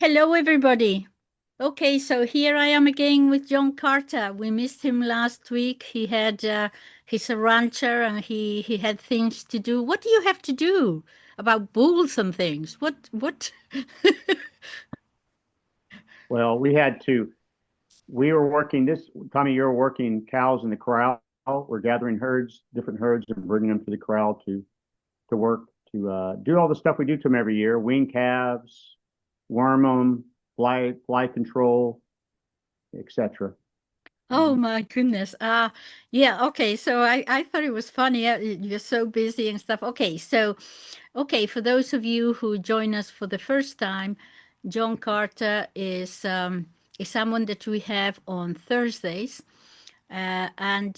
Hello, everybody. Okay, so here I am again with John Carter. We missed him last week. He's a rancher and he had things to do. What do you have to do about bulls and things? What? Well, we were working this time of year, working cows in the corral. We're gathering different herds, and bringing them to the corral to work to do all the stuff we do to them every year: wean calves, worm them, fly control, etc. Oh my goodness. Yeah, okay. So I thought it was funny. You're so busy and stuff. Okay, for those of you who join us for the first time, John Carter is someone that we have on Thursdays. And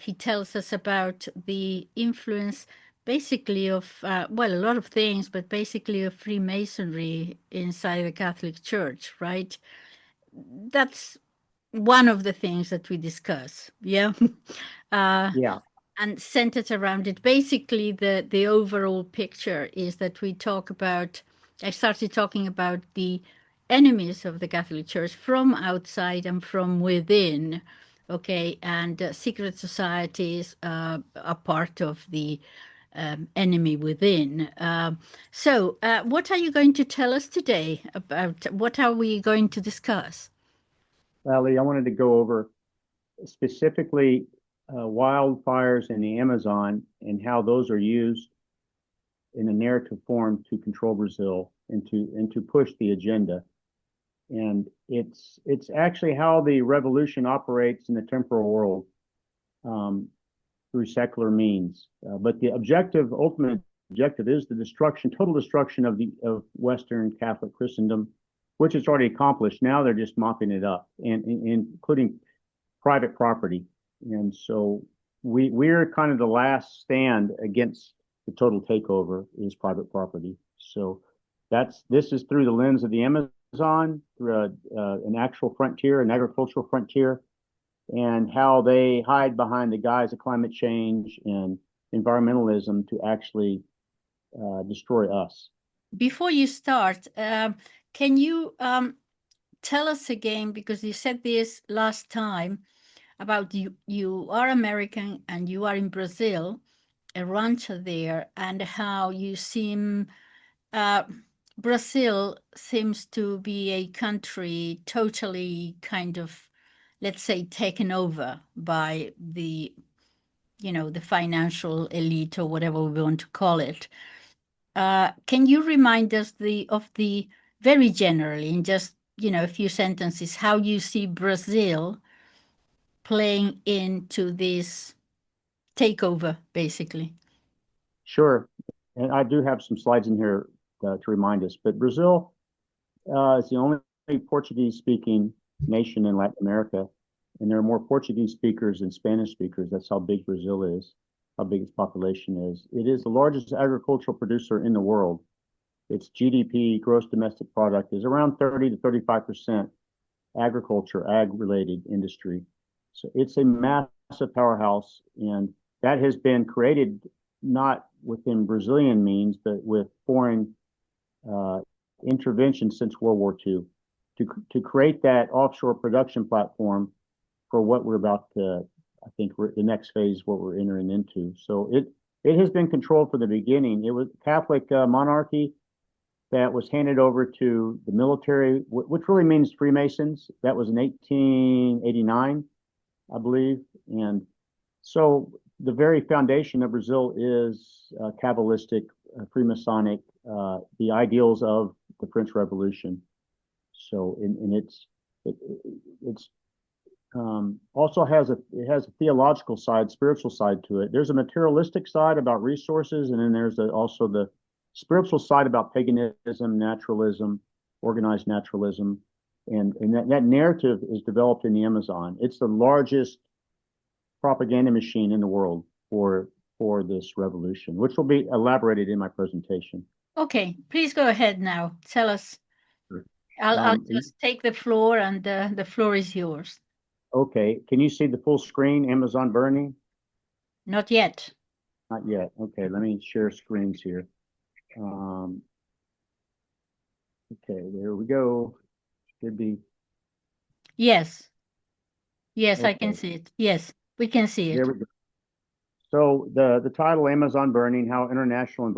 he tells us about the influence basically of, well, a lot of things, but basically of Freemasonry inside the Catholic Church, right? That's one of the things that we discuss. Yeah. uh, Yeah, and centered around it. Basically, the overall picture is that I started talking about the enemies of the Catholic Church from outside and from within. Okay, and secret societies are part of the enemy within. So, what are you going to tell us today about? What are we going to discuss? Ellie, I wanted to go over specifically wildfires in the Amazon and how those are used in a narrative form to control Brazil and to push the agenda. And it's actually how the revolution operates in the temporal world, um, through secular means. But the ultimate objective, is the total destruction of Western Catholic Christendom, which is already accomplished. Now they're just mopping it up, and including private property. And so we're kind of the last stand against the total takeover is private property. So this is through the lens of the Amazon, through an actual frontier, an agricultural frontier, and how they hide behind the guise of climate change and environmentalism to actually destroy us. Before you start, can you tell us again, because you said this last time, about you are American and you are in Brazil, a rancher there, and how you seem uh, Brazil seems to be a country totally kind of, let's say, taken over by the financial elite or whatever we want to call it. Can you remind us of the very generally, in just a few sentences, how you see Brazil playing into this takeover, basically? Sure. And I do have some slides in here to remind us. But Brazil is the only Portuguese speaking nation in Latin America. And there are more Portuguese speakers than Spanish speakers. That's how big Brazil is, how big its population is. It is the largest agricultural producer in the world. Its GDP, gross domestic product, is around 30 to 35% agriculture, ag-related industry. So it's a massive powerhouse, and that has been created not within Brazilian means, but with foreign uh, intervention since World War II to create that offshore production platform for what we're about to, I think, the next phase, what we're entering into. So it has been controlled from the beginning. It was Catholic monarchy that was handed over to the military, which really means Freemasons. That was in 1889, I believe. And so the very foundation of Brazil is Kabbalistic, Freemasonic, the ideals of the French Revolution. So, and it's also has a theological side, spiritual side to it. There's a materialistic side about resources, and then there's also the spiritual side about paganism, naturalism, organized naturalism, and that narrative is developed in the Amazon. It's the largest propaganda machine in the world for this revolution, which will be elaborated in my presentation. Okay, please go ahead now. Tell us. I'll Um, just take the floor, and the floor is yours. okay, can you see the full screen, Amazon burning? Not yet. Not yet. Okay, let me share screens here. Um, Okay, there we go. Should be. Yes. Yes, I can Okay, see it. Yes, we can see there it. we go. So the title Amazon Burning, How International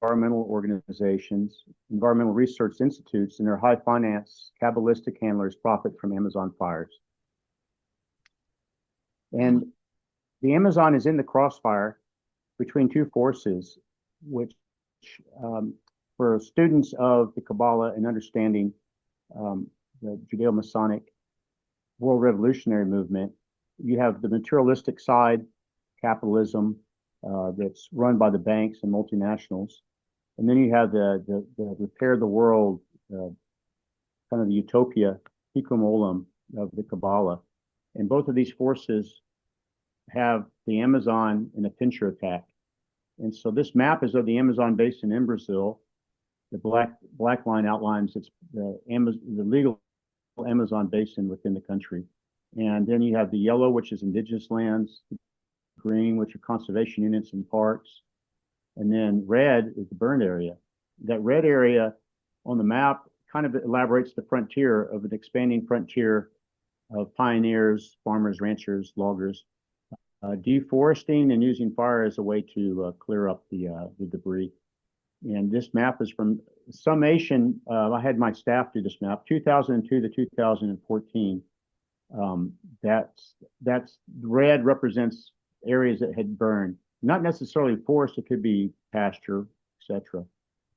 Environmental Organizations, Environmental Research Institutes, and their high finance Kabbalistic handlers profit from Amazon fires. And the Amazon is in the crossfire between two forces, which for students of the Kabbalah and understanding the Judeo-Masonic world revolutionary movement, you have the materialistic side, capitalism, that's run by the banks and multinationals. And then you have the repair the world, kind of the utopia, tikkun olam of the Kabbalah. And both of these forces have the Amazon in a pincher attack. And so this map is of the Amazon basin in Brazil. The black line outlines it's the legal Amazon basin within the country. And then you have the yellow, which is indigenous lands, green, which are conservation units and parks. And then red is the burned area. That red area on the map kind of elaborates the frontier of an expanding frontier of pioneers, farmers, ranchers, loggers, deforesting and using fire as a way to clear up the debris. And this map is from summation. I had my staff do this map, 2002 to 2014. That's red represents areas that had burned, not necessarily forest. It could be pasture, etc.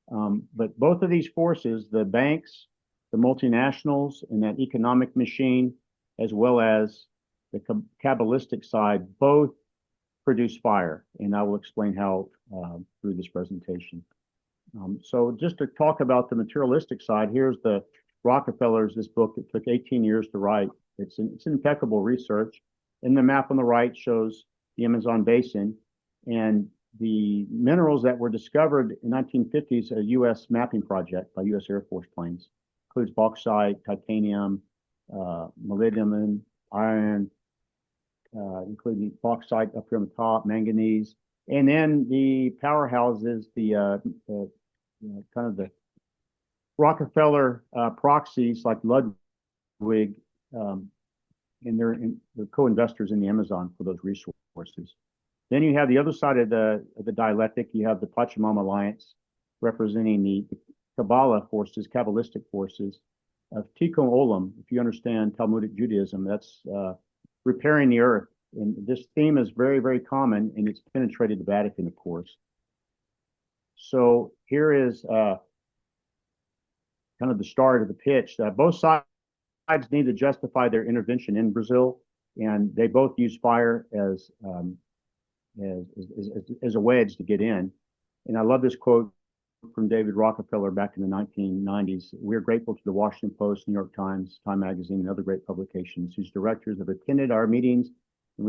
But both of these forces, the banks, the multinationals, and that economic machine, as well as the Kabbalistic side, both produce fire. And I will explain how through this presentation. So just to talk about the materialistic side, here's the Rockefellers, this book that took 18 years to write. It's impeccable research. And the map on the right shows the Amazon basin and the minerals that were discovered in 1950s, a U.S. mapping project by U.S. Air Force planes. Includes bauxite, titanium, molybdenum, iron, including bauxite up here on the top, manganese, and then the powerhouses, the kind of the Rockefeller proxies like Ludwig, and they're co-investors in the Amazon for those resources. Then you have the other side of the dialectic. You have the Pachamama Alliance, representing the Kabbalah forces, Kabbalistic forces of Tikkun Olam. If you understand Talmudic Judaism, that's repairing the earth. And this theme is very, very common, and it's penetrated the Vatican, of course. So here is kind of the start of the pitch. Both sides need to justify their intervention in Brazil, and they both use fire as a wedge to get in. And I love this quote from David Rockefeller back in the 1990s. We're grateful to the Washington Post, New York Times, Time Magazine, and other great publications whose directors have attended our meetings and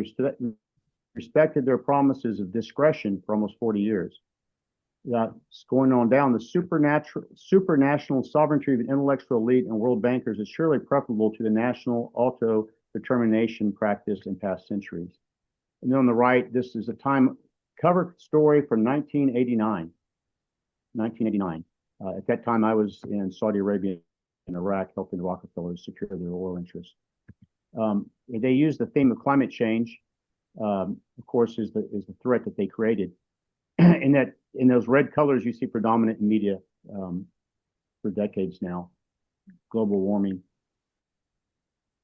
respected their promises of discretion for almost 40 years. That's going on down. The supranational sovereignty of the intellectual elite and world bankers is surely preferable to the national auto-determination practiced in past centuries. And then on the right, this is a time cover story from 1989. 1989. At that time, I was in Saudi Arabia and Iraq helping the Rockefellers secure their oil interests. They used the theme of climate change, of course, is the threat that they created. In those red colors you see predominant in media for decades now, global warming.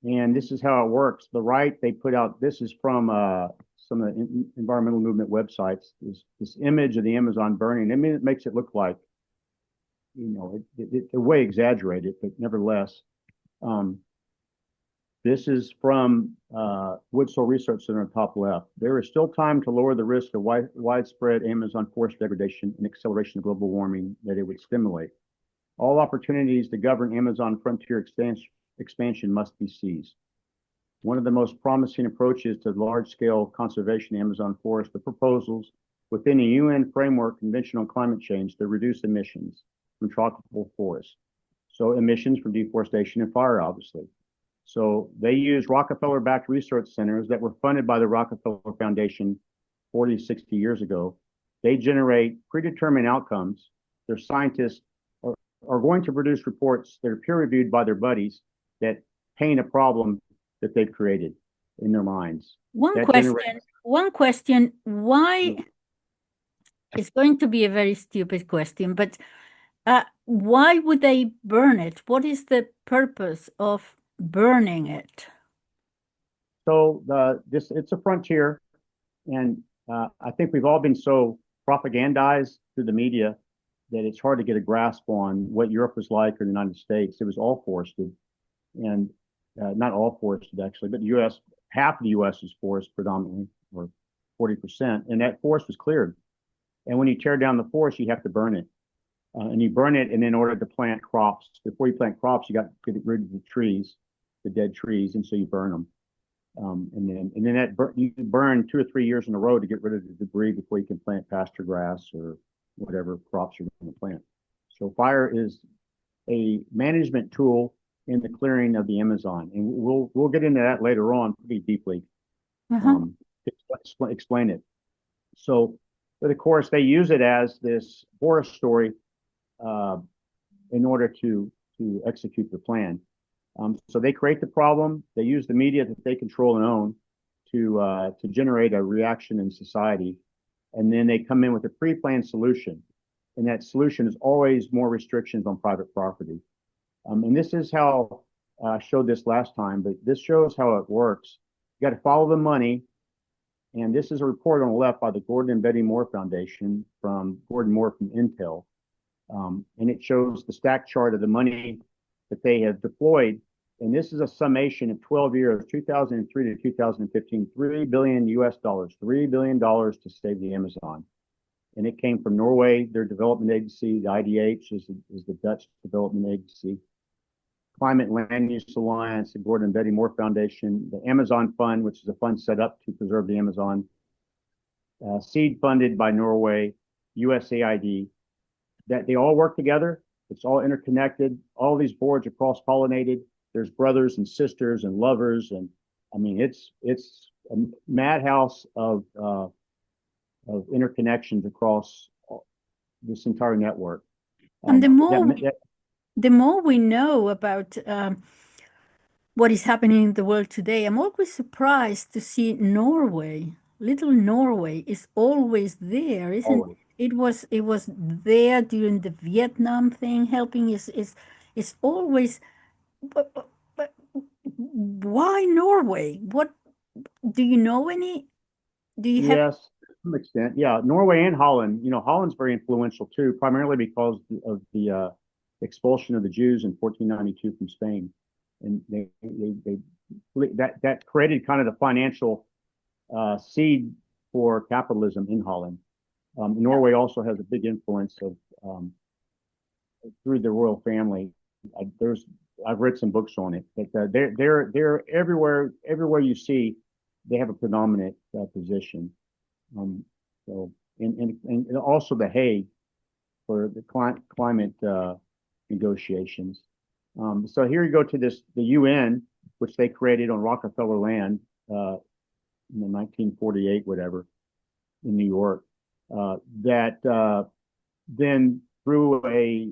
And this is how it works. The right, they put out, this is from some of the environmental movement websites, this image of the Amazon burning. I mean, it makes it look like, you know, they're way exaggerated, but nevertheless, this is from Woodsoul Research Center on top left. There is still time to lower the risk of widespread Amazon forest degradation and acceleration of global warming that it would stimulate. All opportunities to govern Amazon frontier expansion must be seized. One of the most promising approaches to large-scale conservation Amazon forest are proposals within a UN framework convention on climate change to reduce emissions from tropical forests. So emissions from deforestation and fire, obviously. So they use Rockefeller-backed research centers that were funded by the Rockefeller Foundation 40, 60 years ago. They generate predetermined outcomes. Their scientists are going to produce reports that are peer-reviewed by their buddies that paint a problem that they've created in their minds. One question, why, it's going to be a very stupid question, but why would they burn it? What is the purpose of burning it? So it's a frontier, and I think we've all been so propagandized through the media that it's hard to get a grasp on what Europe was like or the United States. It was all forested, and not all forested actually, but the U.S., half of the U.S. is forest predominantly, or 40%, and that forest was cleared. And when you tear down the forest, you have to burn it. And you burn it in order to plant crops. Before you plant crops, you got to get rid of the trees, the dead trees, and so you burn them. And then you burn 2 or 3 years in a row to get rid of the debris before you can plant pasture grass or whatever crops you're going to plant. So fire is a management tool in the clearing of the Amazon, and we'll get into that later on pretty deeply. To explain it. So, but of course, they use it as this horror story in order to execute the plan. So they create the problem. They use the media that they control and own to generate a reaction in society, and then they come in with a pre-planned solution, and that solution is always more restrictions on private property. And this is how I showed this last time, but this shows how it works. You got to follow the money. And this is a report on the left by the Gordon and Betty Moore Foundation from Gordon Moore from Intel. And it shows the stack chart of the money that they have deployed. And this is a summation of 12 years, 2003 to 2015, $3 billion US, $3 billion to save the Amazon. And it came from Norway, their development agency, the IDH is the Dutch development agency. Climate and Land Use Alliance, the Gordon and Betty Moore Foundation, the Amazon Fund, which is a fund set up to preserve the Amazon, seed funded by Norway, USAID, that they all work together. It's all interconnected. All these boards are cross-pollinated. There's brothers and sisters and lovers, and I mean it's a madhouse of interconnections across this entire network. And the more we know about what is happening in the world today, I'm always surprised to see Norway. Little Norway is always there, isn't it? It was there during the Vietnam thing, helping is always. But why Norway? What do you know any? Do you have? Yes, to some extent. Yeah, Norway and Holland. You know, Holland's very influential too, primarily because of the expulsion of the Jews in 1492 from Spain, and that created kind of the financial seed for capitalism in Holland. Norway also has a big influence of through the royal family. I've read some books on it, but they're everywhere. Everywhere you see, they have a predominant position. So and also the Hague for the climate negotiations. So here you go to the UN, which they created on Rockefeller land in 1948, whatever, in New York. That then through a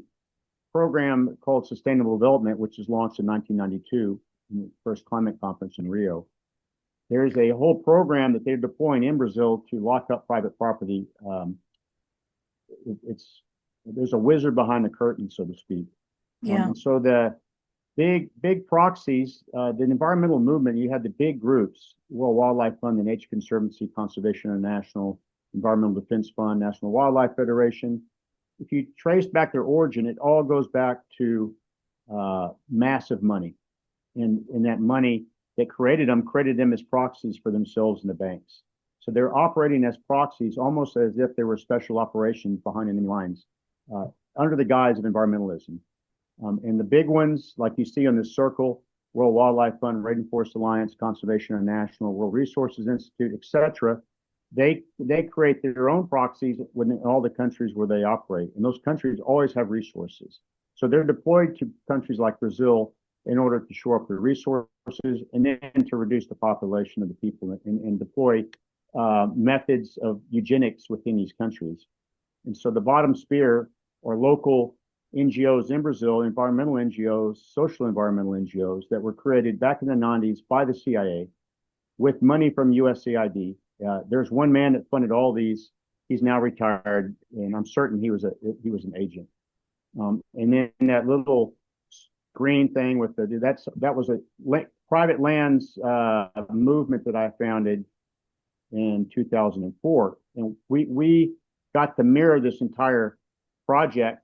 program called Sustainable Development, which was launched in 1992, in the first climate conference in Rio. There's a whole program that they're deploying in Brazil to lock up private property. There's a wizard behind the curtain, so to speak. Yeah. And so the big proxies, the environmental movement, you had the big groups, World Wildlife Fund, the Nature Conservancy, Conservation International, Environmental Defense Fund, National Wildlife Federation. If you trace back their origin, it all goes back to massive money. And that money that created them as proxies for themselves and the banks. So they're operating as proxies, almost as if they were special operations behind enemy lines, under the guise of environmentalism. And the big ones, like you see on this circle, World Wildlife Fund, Rainforest Alliance, Conservation International, World Resources Institute, etc., they create their own proxies in all the countries where they operate. And those countries always have resources. So they're deployed to countries like Brazil in order to shore up their resources and then to reduce the population of the people and deploy methods of eugenics within these countries. And so the bottom spear are local NGOs in Brazil, environmental NGOs, social environmental NGOs that were created back in the 90s by the CIA with money from USAID. There's one man that funded all these. He's now retired, and I'm certain he was an agent. And then that little green thing with that was a private lands movement that I founded in 2004, and we got to mirror this entire project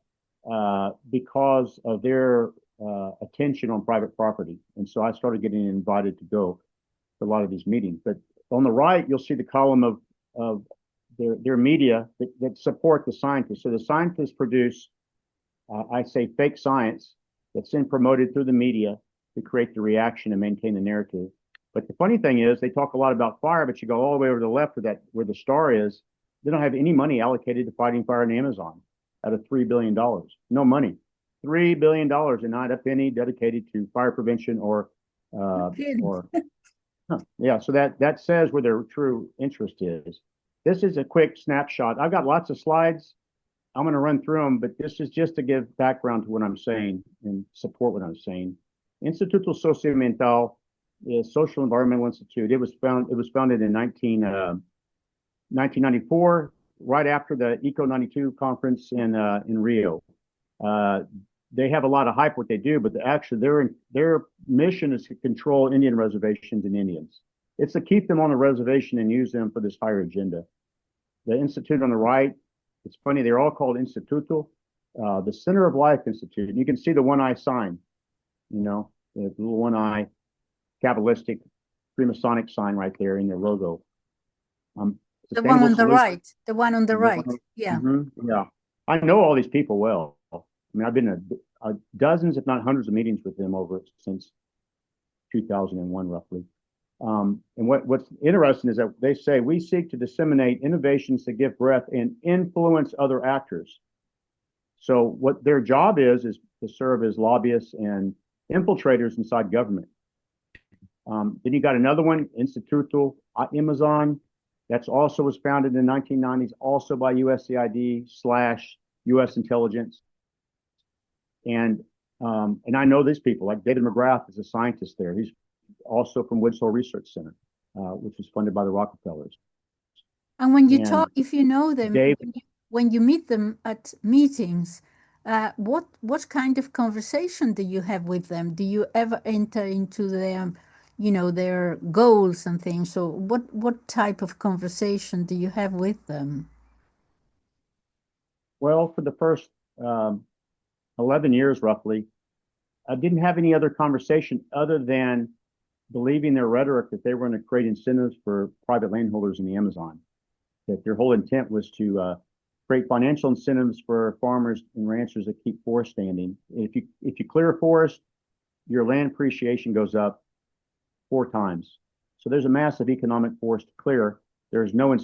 because of their attention on private property, and so I started getting invited to go to a lot of these meetings. But on the right, you'll see the column of their media that support the scientists. So the scientists produce, I say, fake science that's then promoted through the media to create the reaction and maintain the narrative. But the funny thing is, they talk a lot about fire, but you go all the way over to the left of that, where the star is, they don't have any money allocated to fighting fire in the Amazon out of $3 billion. No money. $3 billion and not a penny dedicated to fire prevention or yeah. So that says where their true interest is. This is a quick snapshot. I've got lots of slides. I'm going to run through them, but this is just to give background to what I'm saying and support what I'm saying. Instituto Socioambiental is Social Environmental Institute. It was founded in 1994, right after the Eco 92 conference in Rio. They have a lot of hype what they do, but actually their mission is to control Indian reservations and Indians. It's to keep them on the reservation and use them for this higher agenda. The institute on the right, it's funny, they're all called Instituto, the Center of Life Institute. And you can see the one eye sign, the little one eye Kabbalistic Freemasonic sign right there in their logo. The one on the right. The one on the right. Yeah. Yeah. I know all these people well. I mean, I've been in dozens, if not hundreds of meetings with them since 2001, roughly. And what's interesting is that they say we seek to disseminate innovations to give breath and influence other actors. So what their job is to serve as lobbyists and infiltrators inside government. Then you got another one, Instituto Amazon. That's also was founded in the 1990s, also by USAID/US intelligence. And I know these people, like David McGrath is a scientist there. He's also from Woods Hole Research Center, which was funded by the Rockefellers. And when you talk, if you know them, when you meet them at meetings, what kind of conversation do you have with them? Do you ever enter into their goals and things? So what type of conversation do you have with them? Well, for the first 11 years, roughly, I didn't have any other conversation other than believing their rhetoric that they were going to create incentives for private landholders in the Amazon, that their whole intent was to create financial incentives for farmers and ranchers that keep forest standing. If you clear a forest, your land appreciation goes up 4 times. So there's a massive economic force to clear. There's no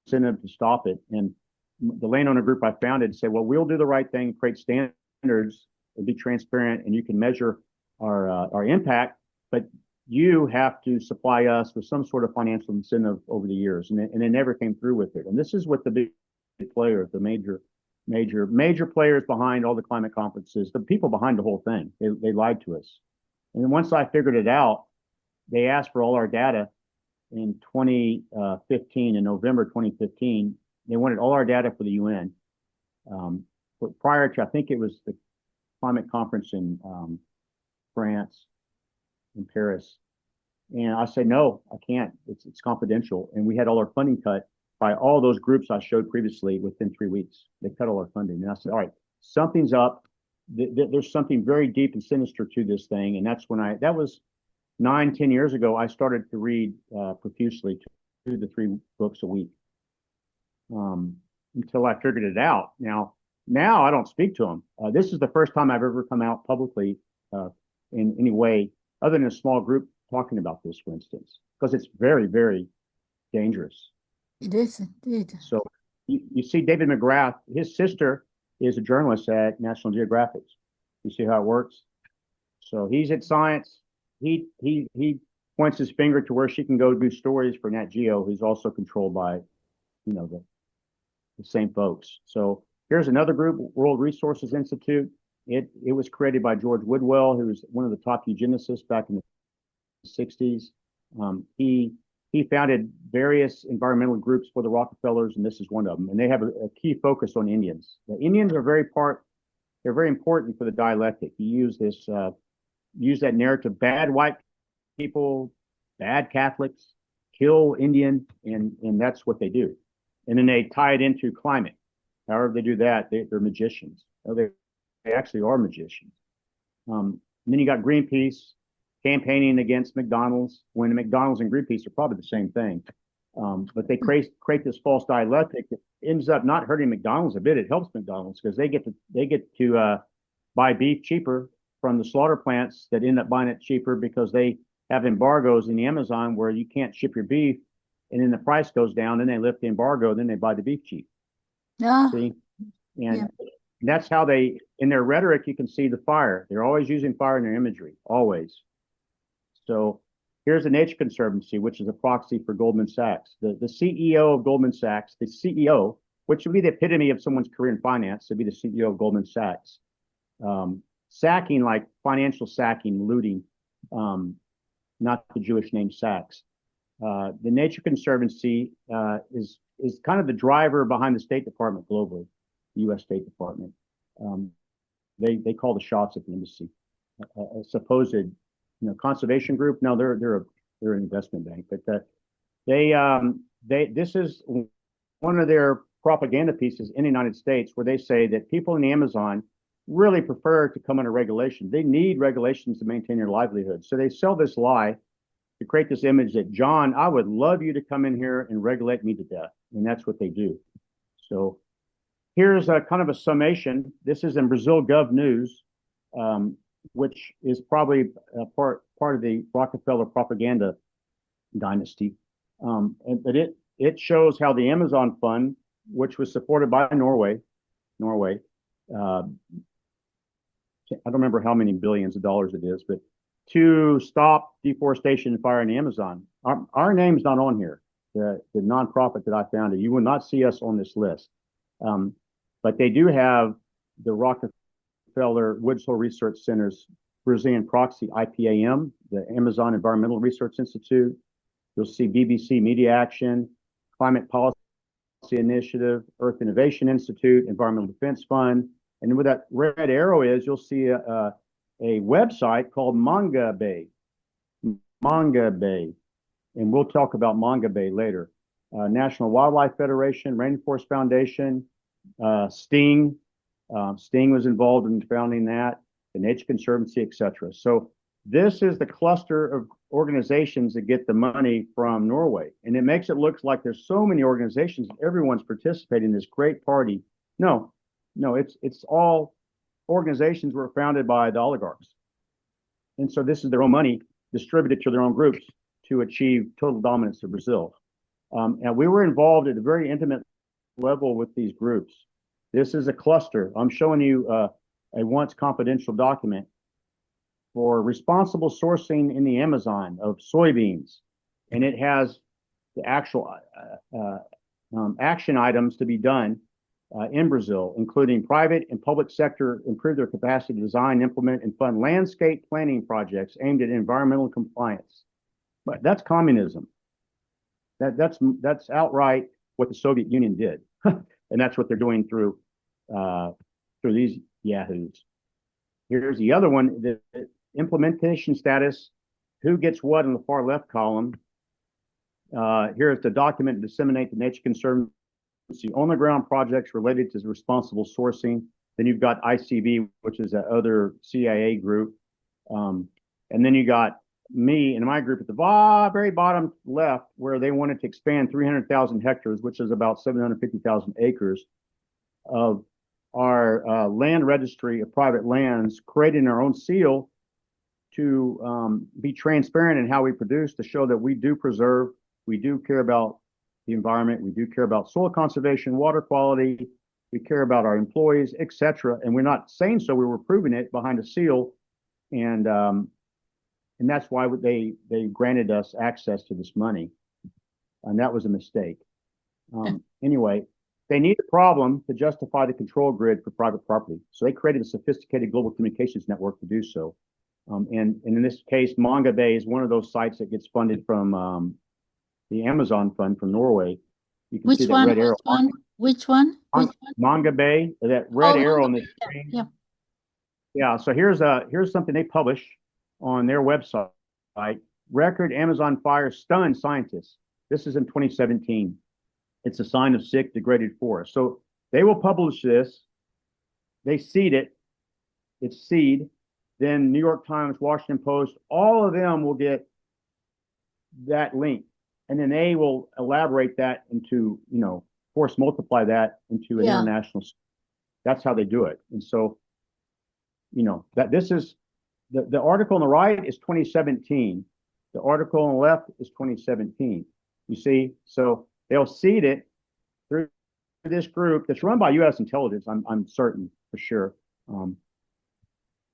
incentive to stop it. And the landowner group I founded said, well, we'll do the right thing, create standards, and be transparent, and you can measure our impact, but you have to supply us with some sort of financial incentive over the years. And they never came through with it. And this is what the big players, the major players behind all the climate conferences, the people behind the whole thing, they lied to us. And then once I figured it out, they asked for all our data in 2015, in November 2015. They wanted all our data for the UN. But prior to, I think it was the climate conference in France, in Paris. And I said, no, I can't. It's confidential. And we had all our funding cut by all those groups I showed previously within 3 weeks. They cut all our funding. And I said, all right, something's up. There's something very deep and sinister to this thing. And that's when that was 9-10 years ago, I started to read profusely 2 to 3 books a week until I figured it out. Now I don't speak to them. This is the first time I've ever come out publicly in any way, other than a small group talking about this, for instance, because it's very, very dangerous. It is indeed. So you see David McGrath, his sister is a journalist at National Geographic. You see how it works? So he's at Science. He points his finger to where she can go do stories for Nat Geo, who's also controlled by, the same folks. So Here's another group, World Resources Institute. It was created by George Woodwell, who was one of the top eugenicists back in the 60s. He founded various environmental groups for the Rockefellers, and this is one of them. And they have a key focus on Indians. The Indians are they're very important for the dialectic. You use that narrative: bad white people, bad Catholics, kill Indian, and that's what they do. And then they tie it into climate. However they do that, they're magicians. They actually are magicians. And then you got Greenpeace campaigning against McDonald's, when McDonald's and Greenpeace are probably the same thing. But they create this false dialectic that ends up not hurting McDonald's a bit. It helps McDonald's because they get to buy beef cheaper from the slaughter plants that end up buying it cheaper because they have embargoes in the Amazon where you can't ship your beef, and then the price goes down. Then they lift the embargo, then they buy the beef cheap. See, and that's how they, in their rhetoric, you can see the fire. They're always using fire in their imagery, always. So here's the Nature Conservancy, which is a proxy for Goldman Sachs. The CEO of Goldman Sachs, the CEO, which would be the epitome of someone's career in finance, to be the CEO of Goldman Sachs. Sacking, like financial sacking, looting, not the Jewish name Sachs. The Nature Conservancy is kind of the driver behind the State Department globally, the U.S. State Department. They call the shots at the embassy. A supposed conservation group. No, they're an investment bank, but this is one of their propaganda pieces in the United States, where they say that people in the Amazon really prefer to come under regulation. They need regulations to maintain their livelihood. So they sell this lie to create this image that, John, I would love you to come in here and regulate me to death. And that's what they do. So here's a kind of a summation. This is in Brazil Gov News, which is probably part of the Rockefeller propaganda dynasty. But it shows how the Amazon Fund, which was supported by Norway, I don't remember how many billions of dollars it is, but to stop deforestation and fire in the Amazon. Our name's not on here. The nonprofit that I founded, you will not see us on this list. But they do have the Rockefeller Woods Hole Research Center's Brazilian proxy, IPAM, the Amazon Environmental Research Institute. You'll see BBC Media Action, Climate Policy Initiative, Earth Innovation Institute, Environmental Defense Fund. And where that red arrow is, you'll see a website called Manga Bay. And we'll talk about Manga Bay later. National Wildlife Federation, Rainforest Foundation, Sting. Sting was involved in founding that, the Nature Conservancy, etc. So this is the cluster of organizations that get the money from Norway. And it makes it look like there's so many organizations, everyone's participating in this great party. No, it's all organizations were founded by the oligarchs. And so this is their own money distributed to their own groups to achieve total dominance of Brazil. And we were involved at a very intimate level with these groups. This is a cluster. I'm showing you a once confidential document for responsible sourcing in the Amazon of soybeans. And it has the actual action items to be done in Brazil, including private and public sector improve their capacity to design, implement, and fund landscape planning projects aimed at environmental compliance. But that's communism. That's outright what the Soviet Union did, and that's what they're doing through these yahoos. Here's the other one: the implementation status. Who gets what in the far left column? Here's the document to disseminate the Nature Conservancy on the ground projects related to responsible sourcing. Then you've got ICV, which is that other CIA group. And then you got me and my group at the very bottom left, where they wanted to expand 300,000 hectares, which is about 750,000 acres of our land registry of private lands, creating our own seal to be transparent in how we produce, to show that we do preserve, we do care about the environment, we do care about soil conservation, water quality, we care about our employees, etc. And we're not saying so, we were proving it behind a seal. And that's why they granted us access to this money. And that was a mistake. Anyway, they need a problem to justify the control grid for private property. So they created a sophisticated global communications network to do so. And in this case, Manga Bay is one of those sites that gets funded from the Amazon Fund from Norway. You can see that red arrow. Which one? Manga Bay, that red arrow on the screen. screen. Yeah. Yeah. So here's something they publish on their website. Record Amazon fire stunned scientists. This is in 2017. It's a sign of sick, degraded forest. So they will publish this. They seed it. It's seed. Then New York Times, Washington Post, all of them will get that link. And then they will elaborate that into, force multiply that into an international. That's how they do it. And so, that this is the article on the right is 2017. The article on the left is 2017. You see, so they'll seed it through this group that's run by U.S. intelligence. I'm certain for sure.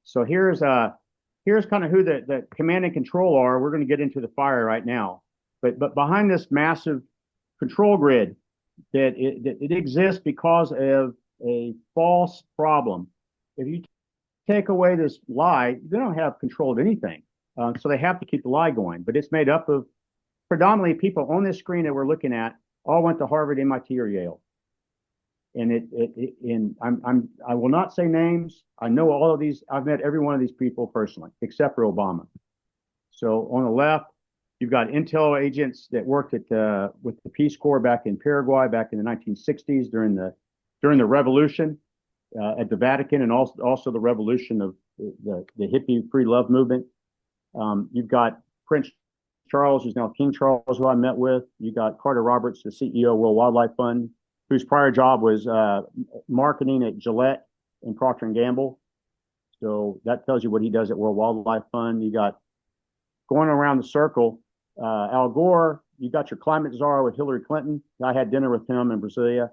So here's kind of who the command and control are. We're going to get into the fire right now, but behind this massive control grid that it exists because of a false problem. If you take away this lie, they don't have control of anything. So they have to keep the lie going. But it's made up of predominantly people on this screen that we're looking at all went to Harvard, MIT, or Yale. And I will not say names. I know all of these. I've met every one of these people personally, except for Obama. So on the left, you've got intel agents that worked with the Peace Corps back in Paraguay back in the 1960s during the revolution at the Vatican, and also the revolution of the hippie free love movement. You've got Prince Charles, who's now King Charles, who I met with. You got Carter Roberts, the CEO of World Wildlife Fund, whose prior job was marketing at Gillette and Procter & Gamble. So that tells you what he does at World Wildlife Fund. You got going around the circle, Al Gore. You got your climate czar with Hillary Clinton. I had dinner with him in Brasilia.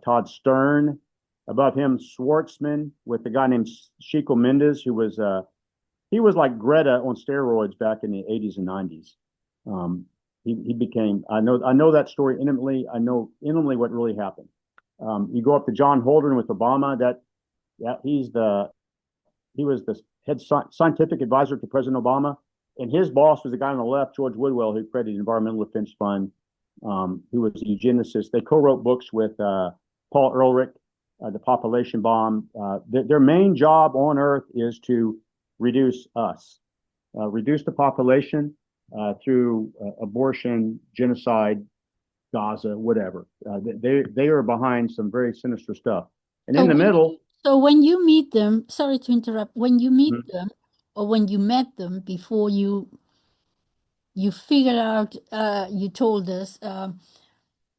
Todd Stern. Above him, Schwartzman with a guy named Chico Mendes, who was he was like Greta on steroids back in the 80s and 90s. He became, I know that story intimately. I know intimately what really happened. You go up to John Holdren with Obama. He was the head scientific advisor to President Obama, and his boss was the guy on the left, George Woodwell, who created the Environmental Defense Fund, who was a eugenicist. They co-wrote books with Paul Ehrlich, the population bomb. Their main job on Earth is to reduce the population through abortion, genocide, Gaza, whatever. They are behind some very sinister stuff. And in the middle. So when you meet them, sorry to interrupt, when you meet them or when you met them before you figured out, you told us,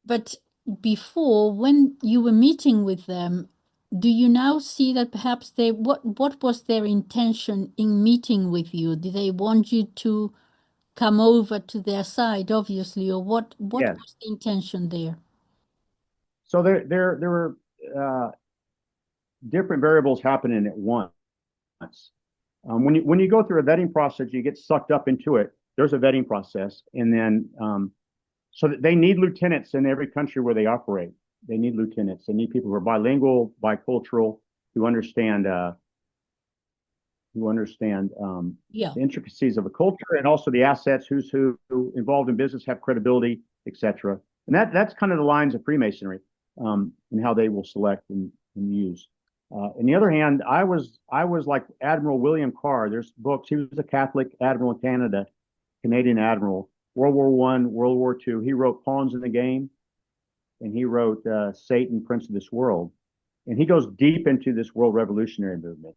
but before, when you were meeting with them, do you now see that perhaps what was their intention in meeting with you? Did they want you to come over to their side, obviously, or what Yes. was the intention there? So there were different variables happening at once. When you go through a vetting process, you get sucked up into it. There's a vetting process, and then so they need lieutenants in every country where they operate. They need lieutenants. They need people who are bilingual, bicultural, who understand the intricacies of a culture, and also the assets, who's who involved in business, have credibility, etc. And that's kind of the lines of Freemasonry, and how they will select and use. On the other hand, I was like Admiral William Carr. There's books. He was a Catholic admiral in Canada, Canadian admiral, World War I, World War II. He wrote Pawns in the Game, and he wrote Satan, Prince of this World. And he goes deep into this world revolutionary movement.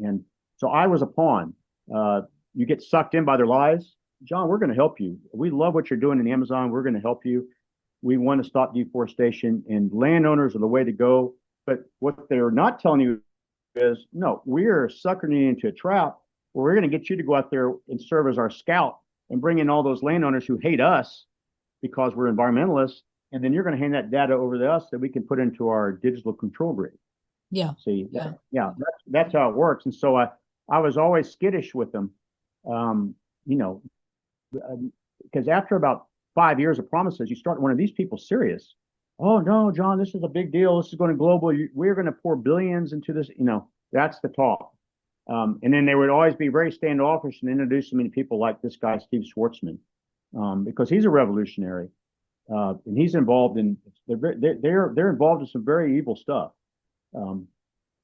And so I was a pawn. You get sucked in by their lies. John, we're going to help you. We love what you're doing in the Amazon. We're going to help you. We want to stop deforestation, and landowners are the way to go. But what they're not telling you is, no, we're suckering you into a trap where we're going to get you to go out there and serve as our scout and bring in all those landowners who hate us because we're environmentalists. And then you're going to hand that data over to us that we can put into our digital control grid. Yeah. See, that's how it works. And so I was always skittish with them, because after about 5 years of promises, you start one of these people serious. oh no, John, this is a big deal. This is going to global. We're going to pour billions into this. That's the talk. And then they would always be very standoffish and introduce me to people like this guy, Steve Schwartzman, because he's a revolutionary. And he's involved in they're involved in some very evil stuff behind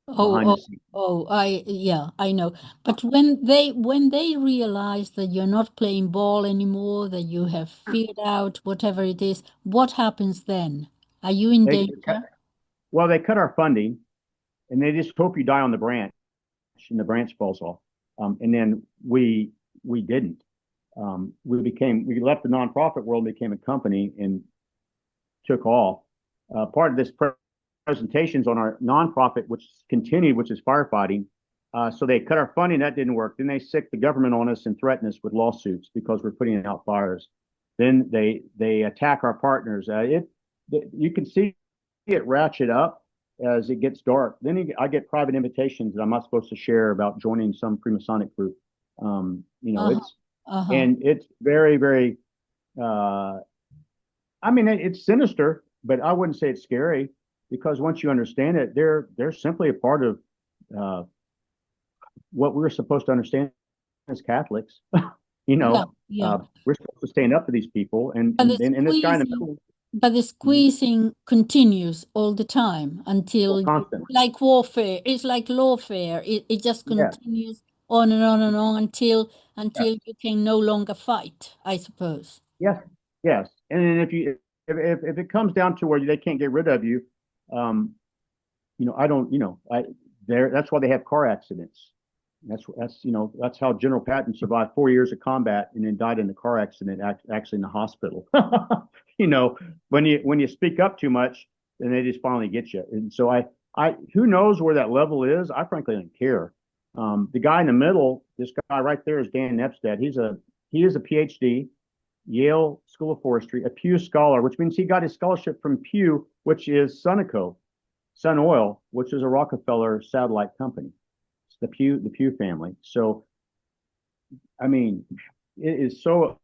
Oh, the scenes. yeah, I know. But when they realize that you're not playing ball anymore, that you have figured out whatever it is, what happens then? Are you in Cut, danger? well, they cut our funding, and they just hope you die on the branch, and the branch falls off. And then we didn't. We left the nonprofit world, became a company, and took off. Part of this presentations on our nonprofit, which continued, which is firefighting. So they cut our funding. That didn't work. Then they sicked the government on us and threatened us with lawsuits because we're putting out fires. Then they attack our partners. You can see it ratchet up as it gets dark. Then I get private invitations that I'm not supposed to share about joining some Freemasonic group. Uh-huh. It's Uh-huh. and it's very, very. I mean, it's sinister, but I wouldn't say it's scary because once you understand it, they're simply a part of uh, what we're supposed to understand as Catholics. you Yeah, know, yeah. we're supposed to stand up to these people, and But the and this guy in the squeezing, middle, but the mhm, squeezing continues all the time well, until you, constantly. like warfare. It's like lawfare. It just Yeah, continues on and on and on yeah, until you can no longer fight, I suppose. yes, yes. And then if it comes down to where they can't get rid of you, um, I don't, I there. That's why they have car accidents. That's how General Patton survived 4 years of combat and then died in a car accident, actually in the hospital. you know, when you speak up too much, then they just finally get you. And so who knows where that level is? I frankly don't care. The guy in the middle, this guy right there is Dan Nepstead. He is a PhD, Yale School of Forestry, a Pew Scholar, which means he got his scholarship from Pew, which is Sunoco, Sun Oil, which is a Rockefeller satellite company. It's the Pew family. So I mean, it is so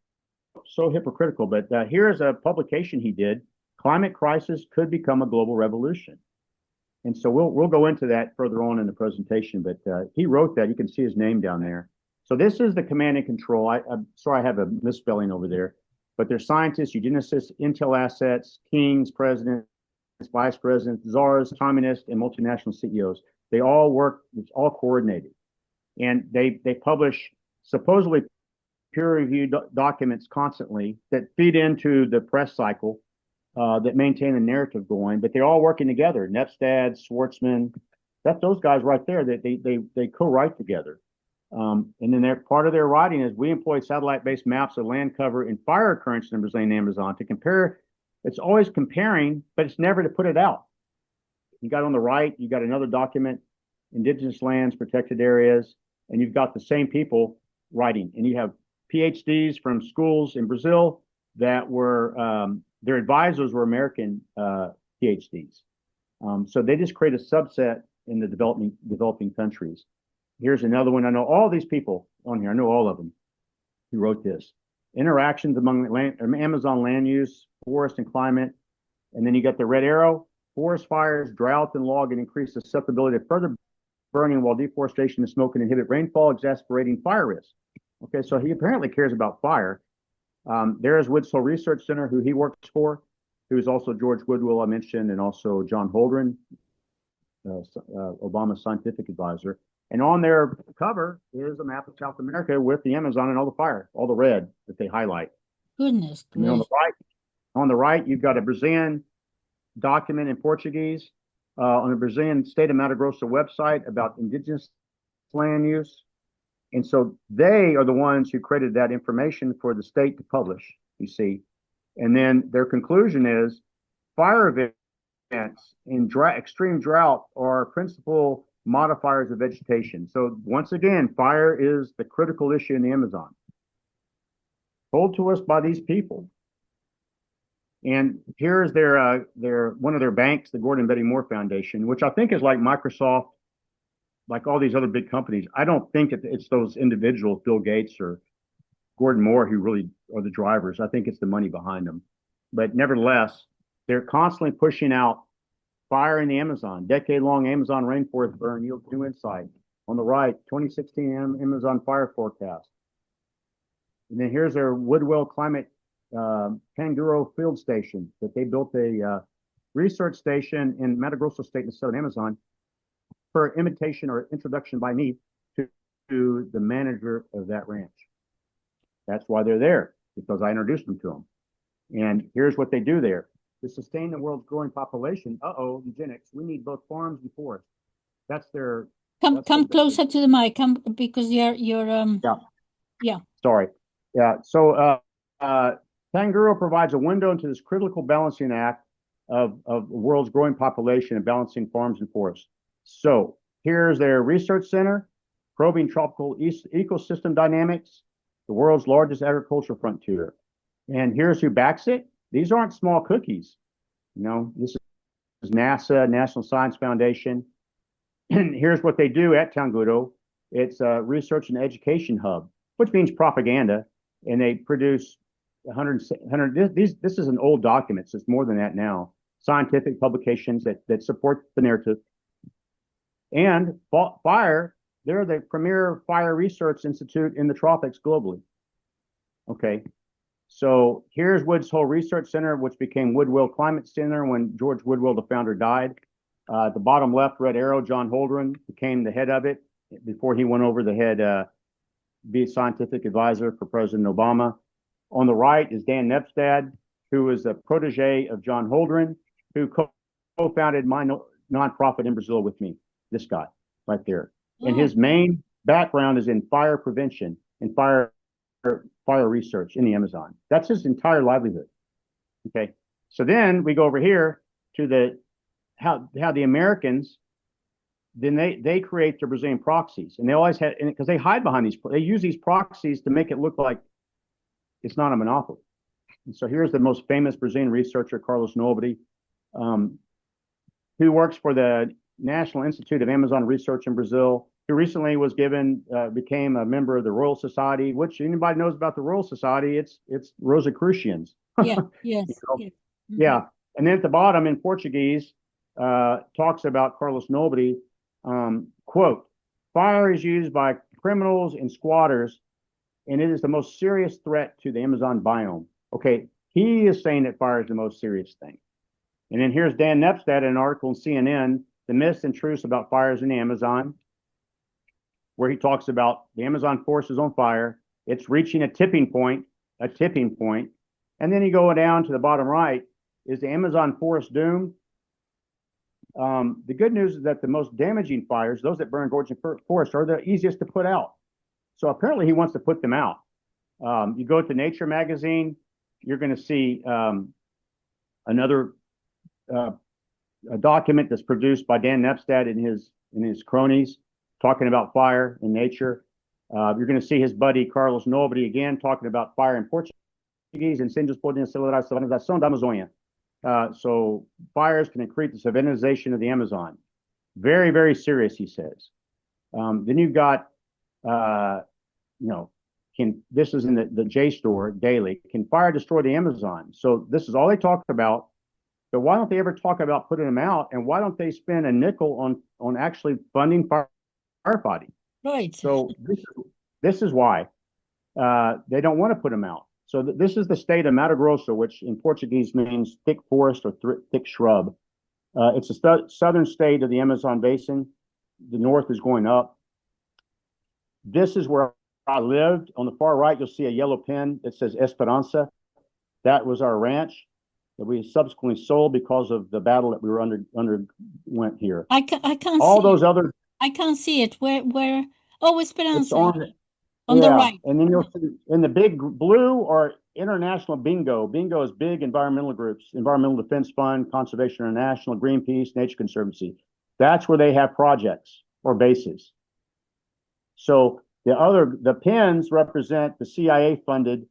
hypocritical. But here is a publication he did: "Climate crisis could become a global revolution." And so we'll go into that further on in the presentation. But he wrote that. You can see his name down there. So this is the command and control. I'm sorry I have a misspelling over there, but they're scientists, eugenicists, intel assets, kings, presidents, vice presidents, czars, communists, and multinational CEOs. They all work. It's all coordinated, and they publish supposedly peer-reviewed documents constantly that feed into the press cycle that maintain the narrative going. But they're all working together. Nepstad, Schwartzman, that's those guys right there that they co-write together. And then part of their writing is we employ satellite-based maps of land cover and fire occurrence in the Brazilian Amazon to compare. It's always comparing, but it's never to put it out. You got on the right, you got another document, indigenous lands, protected areas, and you've got the same people writing. And you have PhDs from schools in Brazil that were their advisors were American PhDs. So they just create a subset in the developing countries. Here's another one. I know all these people on here. I know all of them who wrote this. Interactions among Amazon land use, forest and climate. And then you got the red arrow: forest fires, drought, and logging increase susceptibility to further burning, while deforestation and smoke can inhibit rainfall, exacerbating fire risk. Okay, so he apparently cares about fire. There is Woods Hole Research Center, who he works for, who is also George Woodwell, I mentioned, and also John Holdren, Obama's scientific advisor. And on their cover is a map of South America with the Amazon and all the fire, all the red that they highlight. Goodness And then gracious. on the right, you've got a Brazilian document in Portuguese on the Brazilian state of Mato Grosso website about indigenous land use. And so they are the ones who created that information for the state to publish, you see. And then their conclusion is fire events in extreme drought are principal modifiers of vegetation. So once again, fire is the critical issue in the Amazon, told to us by these people. And here's their one of their banks, the Gordon and Betty Moore Foundation, which I think is like Microsoft, like all these other big companies. I don't think it's those individuals, Bill Gates or Gordon Moore, who really are the drivers. I think it's the money behind them. But nevertheless, They're constantly pushing out fire in the Amazon. Decade-long Amazon rainforest burn yields new insight. On the right, 2016 Amazon fire forecast. And then here's their Woodwell Climate Kangaroo Field Station that they built a research station in Mato Grosso State in the southern Amazon for invitation or introduction by me to the manager of that ranch. That's why they're there, because I introduced them to them. And here's what they do there. To sustain the world's growing population, eugenics, we need both farms and forests. That's their... Come closer to the mic, because you're yeah. Sorry. Yeah. So Kangaroo provides a window into this critical balancing act of the world's growing population and balancing farms and forests. So here's their research center, probing tropical ecosystem dynamics, the world's largest agricultural frontier. And here's who backs it. These aren't small cookies. You know, this is NASA, National Science Foundation. And here's what they do at Tangudo. It's a research and education hub, which means propaganda. And they produce 100 this is an old document, so it's more than that now. Scientific publications that support the narrative. And fire, they're the premier fire research institute in the tropics globally. Okay. So here's Wood's whole research center, which became Woodwell Climate Center when George Woodwell, the founder, died. The bottom left, red arrow, John Holdren became the head of it before he went over the head, be a scientific advisor for President Obama. On the right is Dan Nepstad, who is a protege of John Holdren, who co-founded my nonprofit in Brazil with me. This guy right there. And his main background is in fire prevention and fire research in the Amazon. That's his entire livelihood. Okay. So then we go over here to how the Americans, then they create their Brazilian proxies, and they always had, because they hide behind these, they use these proxies to make it look like it's not a monopoly. And so here's the most famous Brazilian researcher, Carlos Nobody, who works for the National Institute of Amazon Research in Brazil, who recently was became a member of the Royal Society, which anybody knows about the Royal Society, it's Rosicrucians. Yeah, yes. You know? Yeah. Mm-hmm. Yeah. And then at the bottom in Portuguese, talks about Carlos Nobody, quote, fire is used by criminals and squatters, and it is the most serious threat to the Amazon biome. Okay, he is saying that fire is the most serious thing. And then here's Dan Nepstad in an article in CNN, The Myths and Truths About Fires in the Amazon, where he talks about the Amazon forest is on fire. It's reaching a tipping point. And then you go down to the bottom right, is the Amazon forest doomed? The good news is that the most damaging fires, those that burn virgin forest, are the easiest to put out. So apparently he wants to put them out. You go to Nature magazine, you're going to see another a document that's produced by Dan Nepstad and his cronies talking about fire in Nature. You're going to see his buddy Carlos Nobody again talking about fire in Portuguese, incêndios podem acelerar a salinização da Amazônia. So fires can increase the savanization of the Amazon. Very, very serious, he says. Then you've got, this is in the JSTOR daily. Can fire destroy the Amazon? So this is all they talk about. But why don't they ever talk about putting them out? And why don't they spend a nickel on actually funding firefighting? Right. So this is why they don't want to put them out. So this is the state of Mato Grosso, which in Portuguese means thick forest or thick shrub. It's a southern state of the Amazon basin. The north is going up. This is where I lived. On the far right, you'll see a yellow pin that says Esperança. That was our ranch that we subsequently sold because of the battle that we were underwent here. I can't all see those it. other. I can't see it. Where? Oh, Esperança. It's on the right. And then you'll see in the big blue or International Bingo. Bingo is big environmental groups, Environmental Defense Fund, Conservation International, Greenpeace, Nature Conservancy. That's where they have projects or bases. So the pins represent the CIA-funded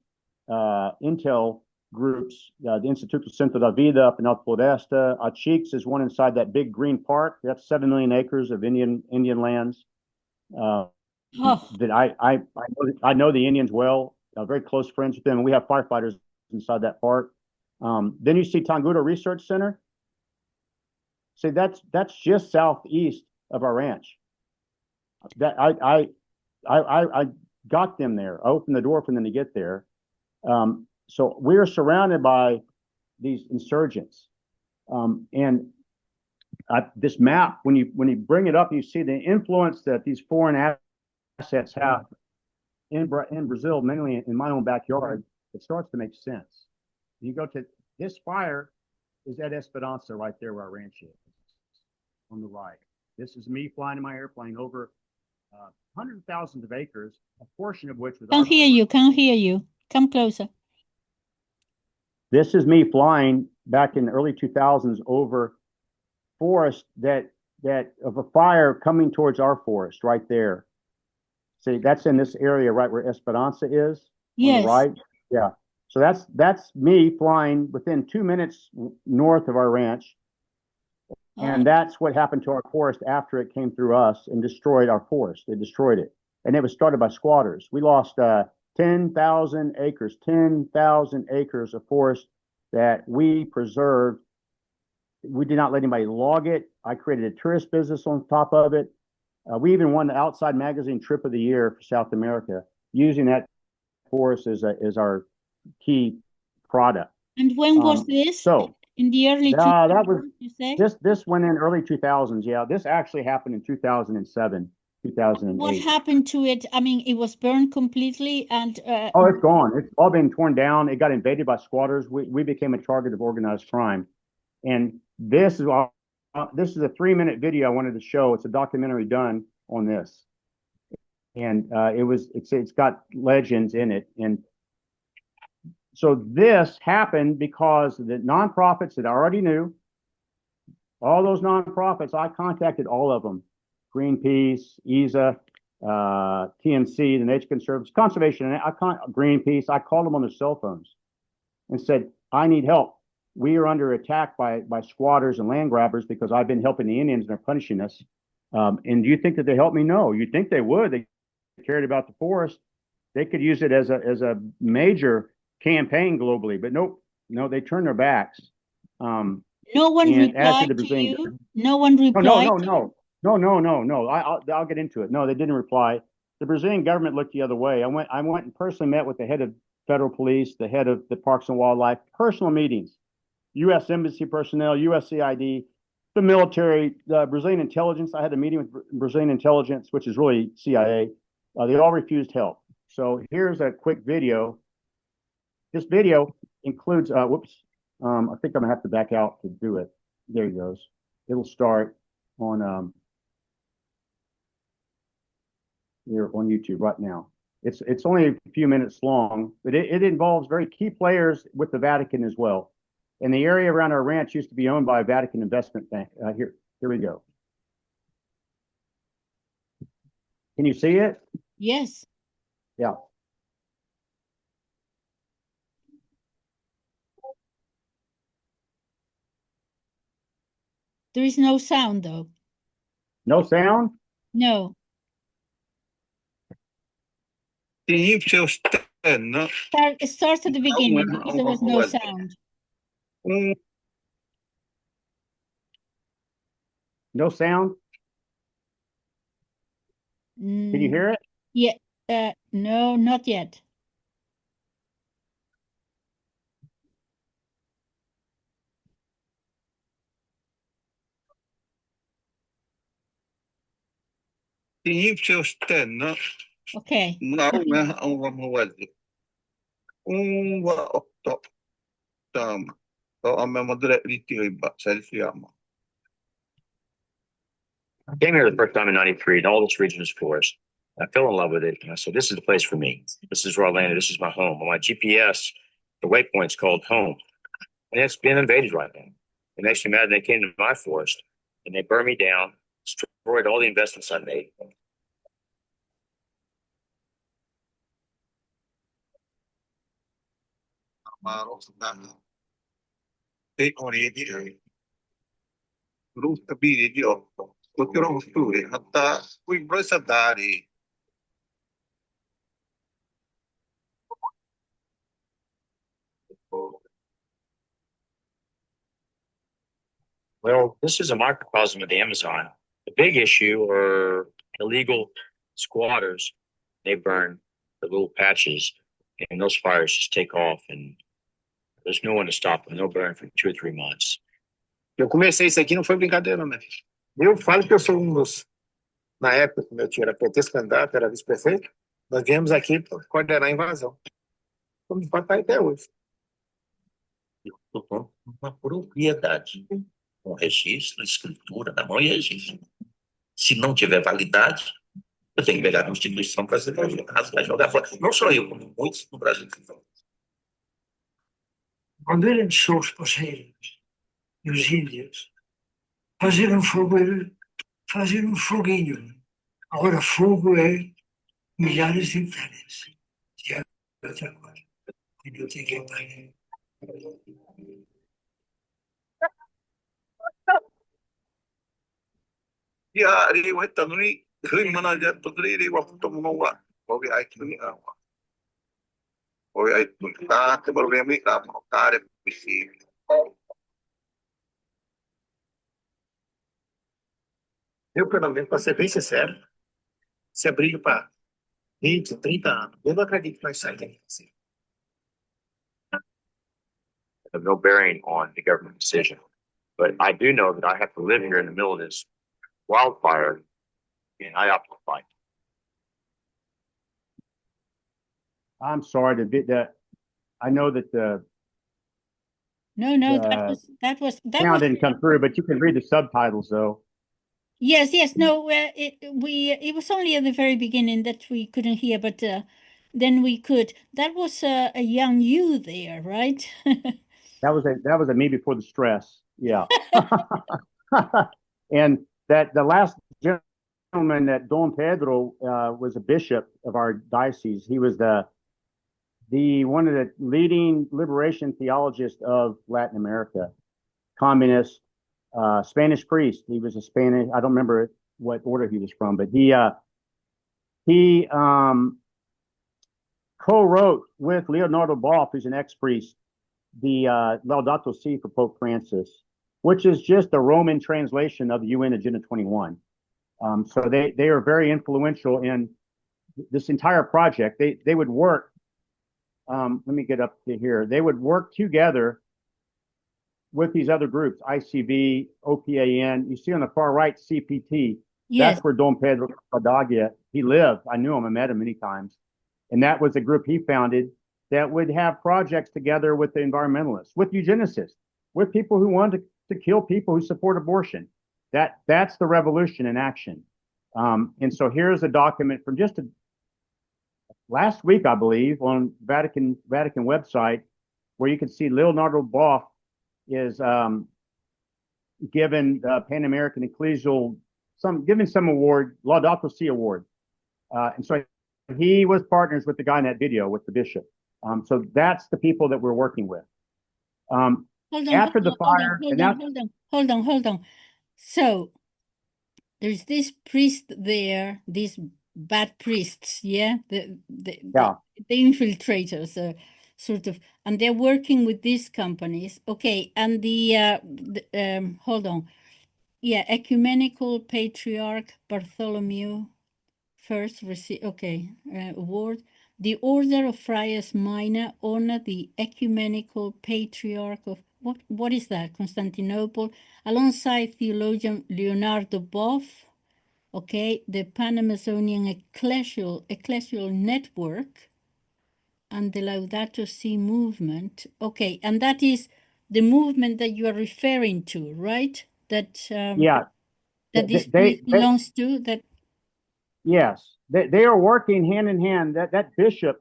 intel groups, the Instituto Centro da Vida up in Alta Floresta. Achix is one inside that big green park. That's 7 million acres of Indian lands. That I know the Indians well, very close friends with them, and we have firefighters inside that park. Then you see Tangudo Research Center. See, that's just southeast of our ranch. That I got them there. I opened the door for them to get there. So we're surrounded by these insurgents. And this map, when you bring it up, you see the influence that these foreign assets have in Brazil, mainly in my own backyard. It starts to make sense. You go to this fire is at Esperanza right there where our ranch is on the right. This is me flying in my airplane over hundreds of thousands of acres, a portion of which was. Can't hear you. Can't hear you. Come closer. This is me flying back in the early 2000s over forest that of a fire coming towards our forest right there. See, that's in this area right where Esperanza is. Yes. On the right. Yeah. So that's me flying within 2 minutes north of our ranch. And that's what happened to our forest after it came through us and destroyed our forest. They destroyed it. And it was started by squatters. We lost 10,000 acres of forest that we preserved. We did not let anybody log it. I created a tourist business on top of it. We even won the Outside Magazine Trip of the Year for South America, using that forest as our key product. And when was this? So in the early 2000s, that was, you say? This went in early 2000s. Yeah, this actually happened in 2007, 2008. What happened to it? I mean, it was burned completely, and oh, it's gone. It's all been torn down. It got invaded by squatters. We became a target of organized crime. And this is a 3-minute video I wanted to show. It's a documentary done on this, and it's got legends in it. And so this happened because the nonprofits that I already knew, all those nonprofits, I contacted all of them: Greenpeace, ESA, TNC, the Nature Conservation, Greenpeace. I called them on their cell phones and said, I need help. We are under attack by squatters and land grabbers because I've been helping the Indians and they're punishing us. And do you think that they helped me? No. You'd think they would. They cared about the forest. They could use it as a major campaign globally, but nope. No, they turned their backs. No one replied to you? No one replied? No. I'll get into it. No, they didn't reply. The Brazilian government looked the other way. I went and personally met with the head of federal police, the head of the Parks and Wildlife, personal meetings. U.S. Embassy personnel, USCID, the military, the Brazilian intelligence. I had a meeting with Brazilian intelligence, which is really CIA. They all refused help. So here's a quick video. This video includes, I think I'm gonna have to back out to do it. There he goes. It'll start on here on YouTube right now. It's only a few minutes long, but it involves very key players with the Vatican as well. And the area around our ranch used to be owned by a Vatican investment bank. Here we go. Can you see it? Yes. Yeah. There is no sound, though. No sound? No. It starts at the beginning because there was no sound. No sound? Can you hear it? Yeah. No, not yet. Okay. I came here the first time in '93, and all this region is forest. I fell in love with it, and I said, "This is the place for me. This is where I landed. This is my home." On my GPS, the waypoint's called home, and it's being invaded right now. It makes me mad. They came to my forest, and they burned me down, destroyed all the investments I made. Well, this is a microcosm of the Amazon. The big issue are illegal squatters. They burn the little patches, and those fires just take off, and there's no one to stop them. They'll burn for 2 or 3 months. Eu comecei isso aqui, não foi brincadeira, não, né? Eu falo que eu sou um dos. Na época, que meu tio era protestante, era vice-prefeito, nós viemos aqui para coordenar a invasão. Vamos estar até hoje. Eu estou com uma propriedade, com registro, escritura na mão e registro. Se não tiver validade, eu tenho que pegar a Constituição brasileira, rasgar e jogar fora. Não só eu, como muitos no Brasil que vão. Quando ele deixou os parceiros e os índios fazer um foguinho. Agora fogo é milhares de hectares. E é outra coisa. E não tem que pagar. Diari, wahita nuni, kering mana dia tudri waktu menguak. Oke, itu ni apa? Oke, itu kita baru kami kamu tarik misi. Eu, pelo menos, para ser bem sincero, você briga para 20, 30 anos. Eu não acredito que nós saímos daqui assim. Have no bearing on the government decision. But I do know that I have to live here in the middle of this wildfire, and I opt to fight. I'm sorry to be that. I know that the No, that was sound didn't come through, but you can read the subtitles though. Yes. No, it was only at the very beginning that we couldn't hear, but then we could. That was a young you there, right? That was a me before the stress. Yeah. And that the last gentleman, that Don Pedro, was a bishop of our diocese. He was the one of the leading liberation theologians of Latin America, communist, Spanish priest. He was a Spanish. I don't remember what order he was from, but he co-wrote with Leonardo Boff, who's an ex-priest, the Laudato Si for Pope Francis, which is just a Roman translation of the UN Agenda 21. So they are very influential in this entire project. They would work. Let me get up to here. They would work together with these other groups, ICV, OPAN. You see on the far right, CPT. Yes. That's where Don Pedro Padagia, he lived. I knew him. I met him many times. And that was a group he founded that would have projects together with the environmentalists, with eugenicists, with people who wanted to kill people who support abortion. That's the revolution in action. And so here's a document from just last week, I believe, on Vatican website, where you can see Leonardo Boff is given the Pan American Ecclesial given some award, Laudato Si award, and so he was partners with the guy in that video with the bishop. So that's the people that we're working with. After the fire, Hold on. So there's this priest there, these bad priests, yeah, the infiltrators, sort of, and they're working with these companies. Okay, and hold on, yeah, Ecumenical Patriarch Bartholomew first received award. The Order of Friars Minor honor the Ecumenical Patriarch of what is that? Constantinople, alongside theologian Leonardo Boff. Okay, the Pan-Amazonian Ecclesial Network, and the Laudato Si movement. Okay, and that is the movement that you are referring to, right? That that this belongs to. That yes, they are working hand in hand. That bishop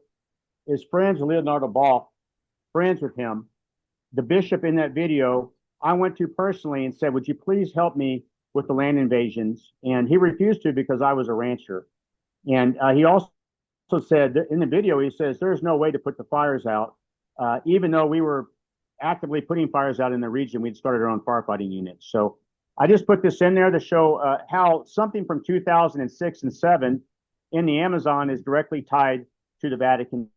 is friends with Leonardo Boff, friends with him. The bishop in that video, I went to personally and said, "Would you please help me with the land invasions?" And he refused to because I was a rancher. And he also said that in the video, he says, "There's no way to put the fires out." Even though we were actively putting fires out in the region, we'd started our own firefighting units. So I just put this in there to show how something from 2006 and 7 in the Amazon is directly tied to the Vatican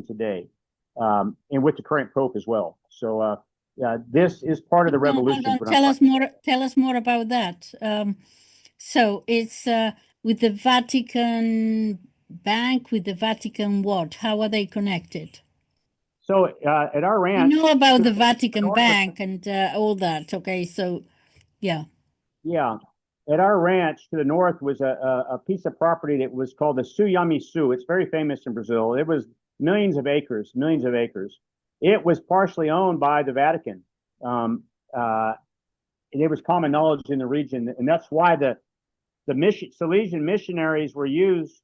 today, and with the current Pope as well. So This is part of the Hold on, revolution. hold on. Tell us more about that. So it's with the Vatican Bank, with the Vatican what? How are they connected? So at our We ranch, know about the Vatican north of- Bank and all that. Okay, so yeah. yeah, at our ranch to the north was a piece of property that was called the Suyami Sul. It's very famous in Brazil. It was millions of acres, millions of acres. It was partially owned by the Vatican. And it was common knowledge in the region, and that's why the Salesian missionaries were used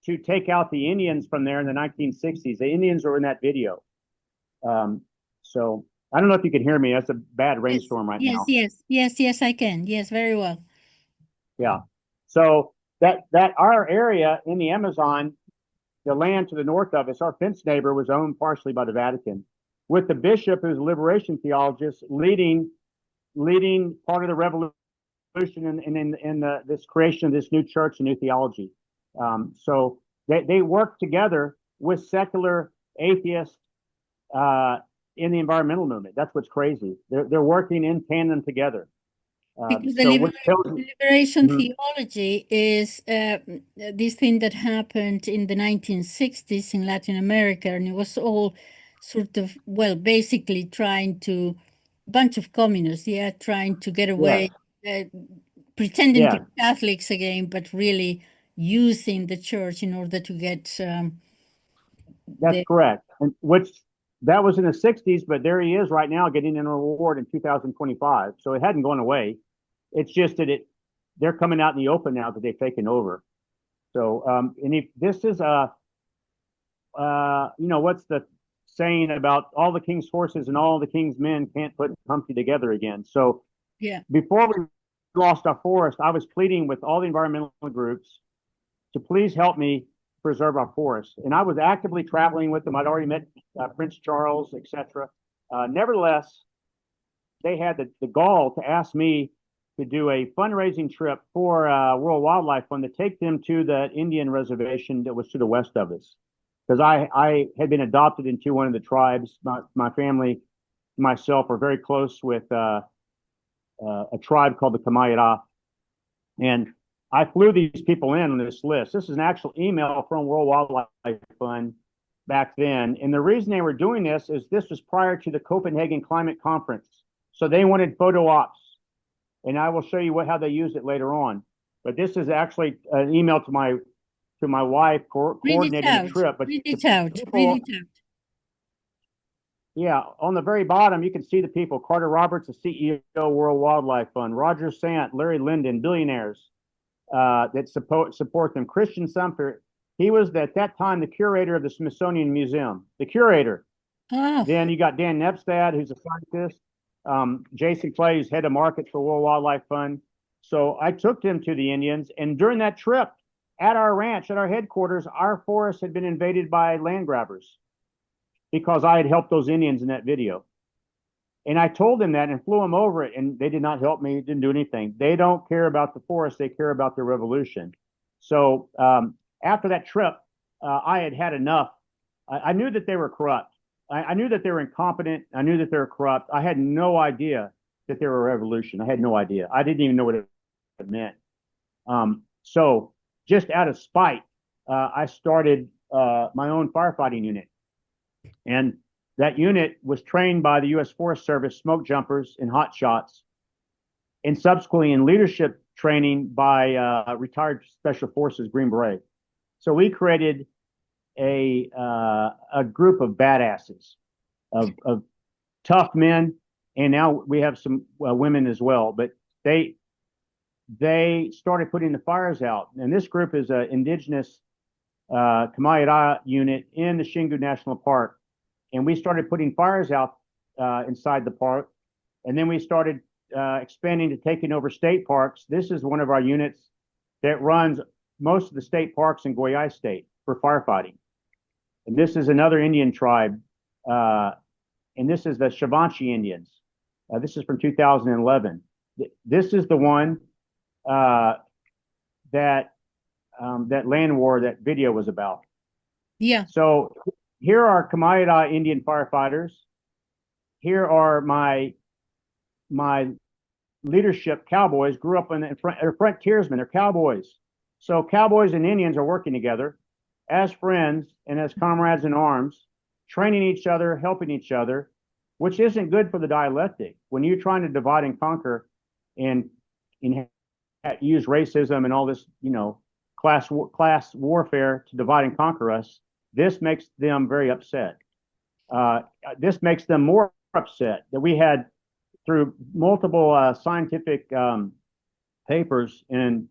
to take out the Indians from there in the 1960s. The Indians were in that video. So I don't know if you can hear me. That's a bad rainstorm right now. Yes, I can. Yes, very well. Yeah. So that our area in the Amazon, the land to the north of us, our fence neighbor, was owned partially by the Vatican, with the bishop, who's a liberation theologist, leading part of the revolution in this creation of this new church and new theology. So they work together with secular atheists in the environmental movement. That's what's crazy. They're working in tandem together. Because so the liberation theology is this thing that happened in the 1960s in Latin America, and it was all sort of, well, basically trying to, bunch of communists, trying to get away, pretending to be Catholics again, but really using the church in order to get. That's correct. And that was in the 60s, but there he is right now getting an award in 2025. So it hadn't gone away. It's just that they're coming out in the open now that they've taken over. So, and if this is what's the saying about all the king's horses and all the king's men can't put Humpty together again. So before we lost our forest, I was pleading with all the environmental groups to please help me preserve our forests. And I was actively traveling with them. I'd already met Prince Charles, etc. Nevertheless, they had the gall to ask me to do a fundraising trip for World Wildlife Fund to take them to the Indian reservation that was to the west of us. Because I had been adopted into one of the tribes. My family, myself, were very close with a tribe called the Kamayara. And I flew these people in on this list. This is an actual email from World Wildlife Fund back then. And the reason they were doing this is this was prior to the Copenhagen Climate Conference. So they wanted photo ops. And I will show you how they used it later on. But this is actually an email to my wife coordinating the trip. But read it out. Yeah, on the very bottom, you can see the people. Carter Roberts, the CEO of World Wildlife Fund. Roger Sant, Larry Linden, billionaires that support them. Christian Sumter, he was at that time the curator of the Smithsonian Museum. The curator. Oh. Then you got Dan Nepstad, who's a scientist. Jason Clay, who's head of markets for World Wildlife Fund. So I took them to the Indians, and during that trip, at our ranch, at our headquarters, our forest had been invaded by land grabbers because I had helped those Indians in that video. And I told them that and flew them over it, and they did not help me, didn't do anything. They don't care about the forest, they care about the revolution. So after that trip, I had enough. I knew that they were corrupt. I knew that they were incompetent. I knew that they were corrupt. I had no idea that they were a revolution. I had no idea. I didn't even know what it meant. So just out of spite, I started my own firefighting unit. And that unit was trained by the U.S. Forest Service smoke jumpers and hot shots, and subsequently in leadership training by retired Special Forces Green Beret. So we created a group of badasses, of tough men, and now we have some women as well. But they started putting the fires out, and this group is an indigenous Kamayara unit in the Xingu National Park, and we started putting fires out inside the park, and then we started expanding to taking over state parks. This is one of our units that runs most of the state parks in Goiás State for firefighting. And this is another Indian tribe, and this is the Shavanchi Indians. This is from 2011. This is the one that land war, that video was about. Yeah. So here are Kamayara Indian firefighters. here are my leadership cowboys. Grew up they're frontiersmen. They're cowboys. So cowboys and Indians are working together as friends and as comrades in arms, training each other, helping each other, which isn't good for the dialectic. When you're trying to divide and conquer and use racism and all this, class warfare to divide and conquer us, this makes them very upset. This makes them more upset that we had, through multiple scientific papers and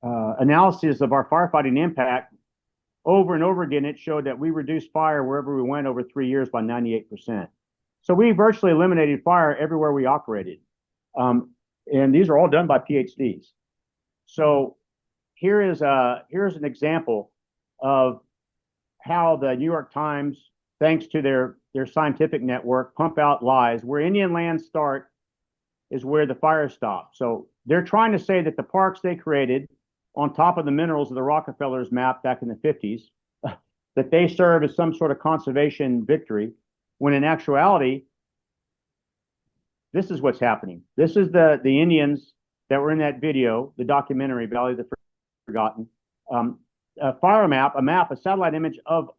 analysis of our firefighting impact, over and over again, it showed that we reduced fire wherever we went over 3 years by 98%. So we virtually eliminated fire everywhere we operated. And these are all done by PhDs. So here's an example of how the New York Times, thanks to their scientific network, pump out lies. Where Indian lands start is where the fires stop. So they're trying to say that the parks they created on top of the minerals of the Rockefellers map back in the 50s, that they serve as some sort of conservation victory, when in actuality, this is what's happening. This is the Indians that were in that video, the documentary, Valley of the Forgotten. A fire map, a satellite image of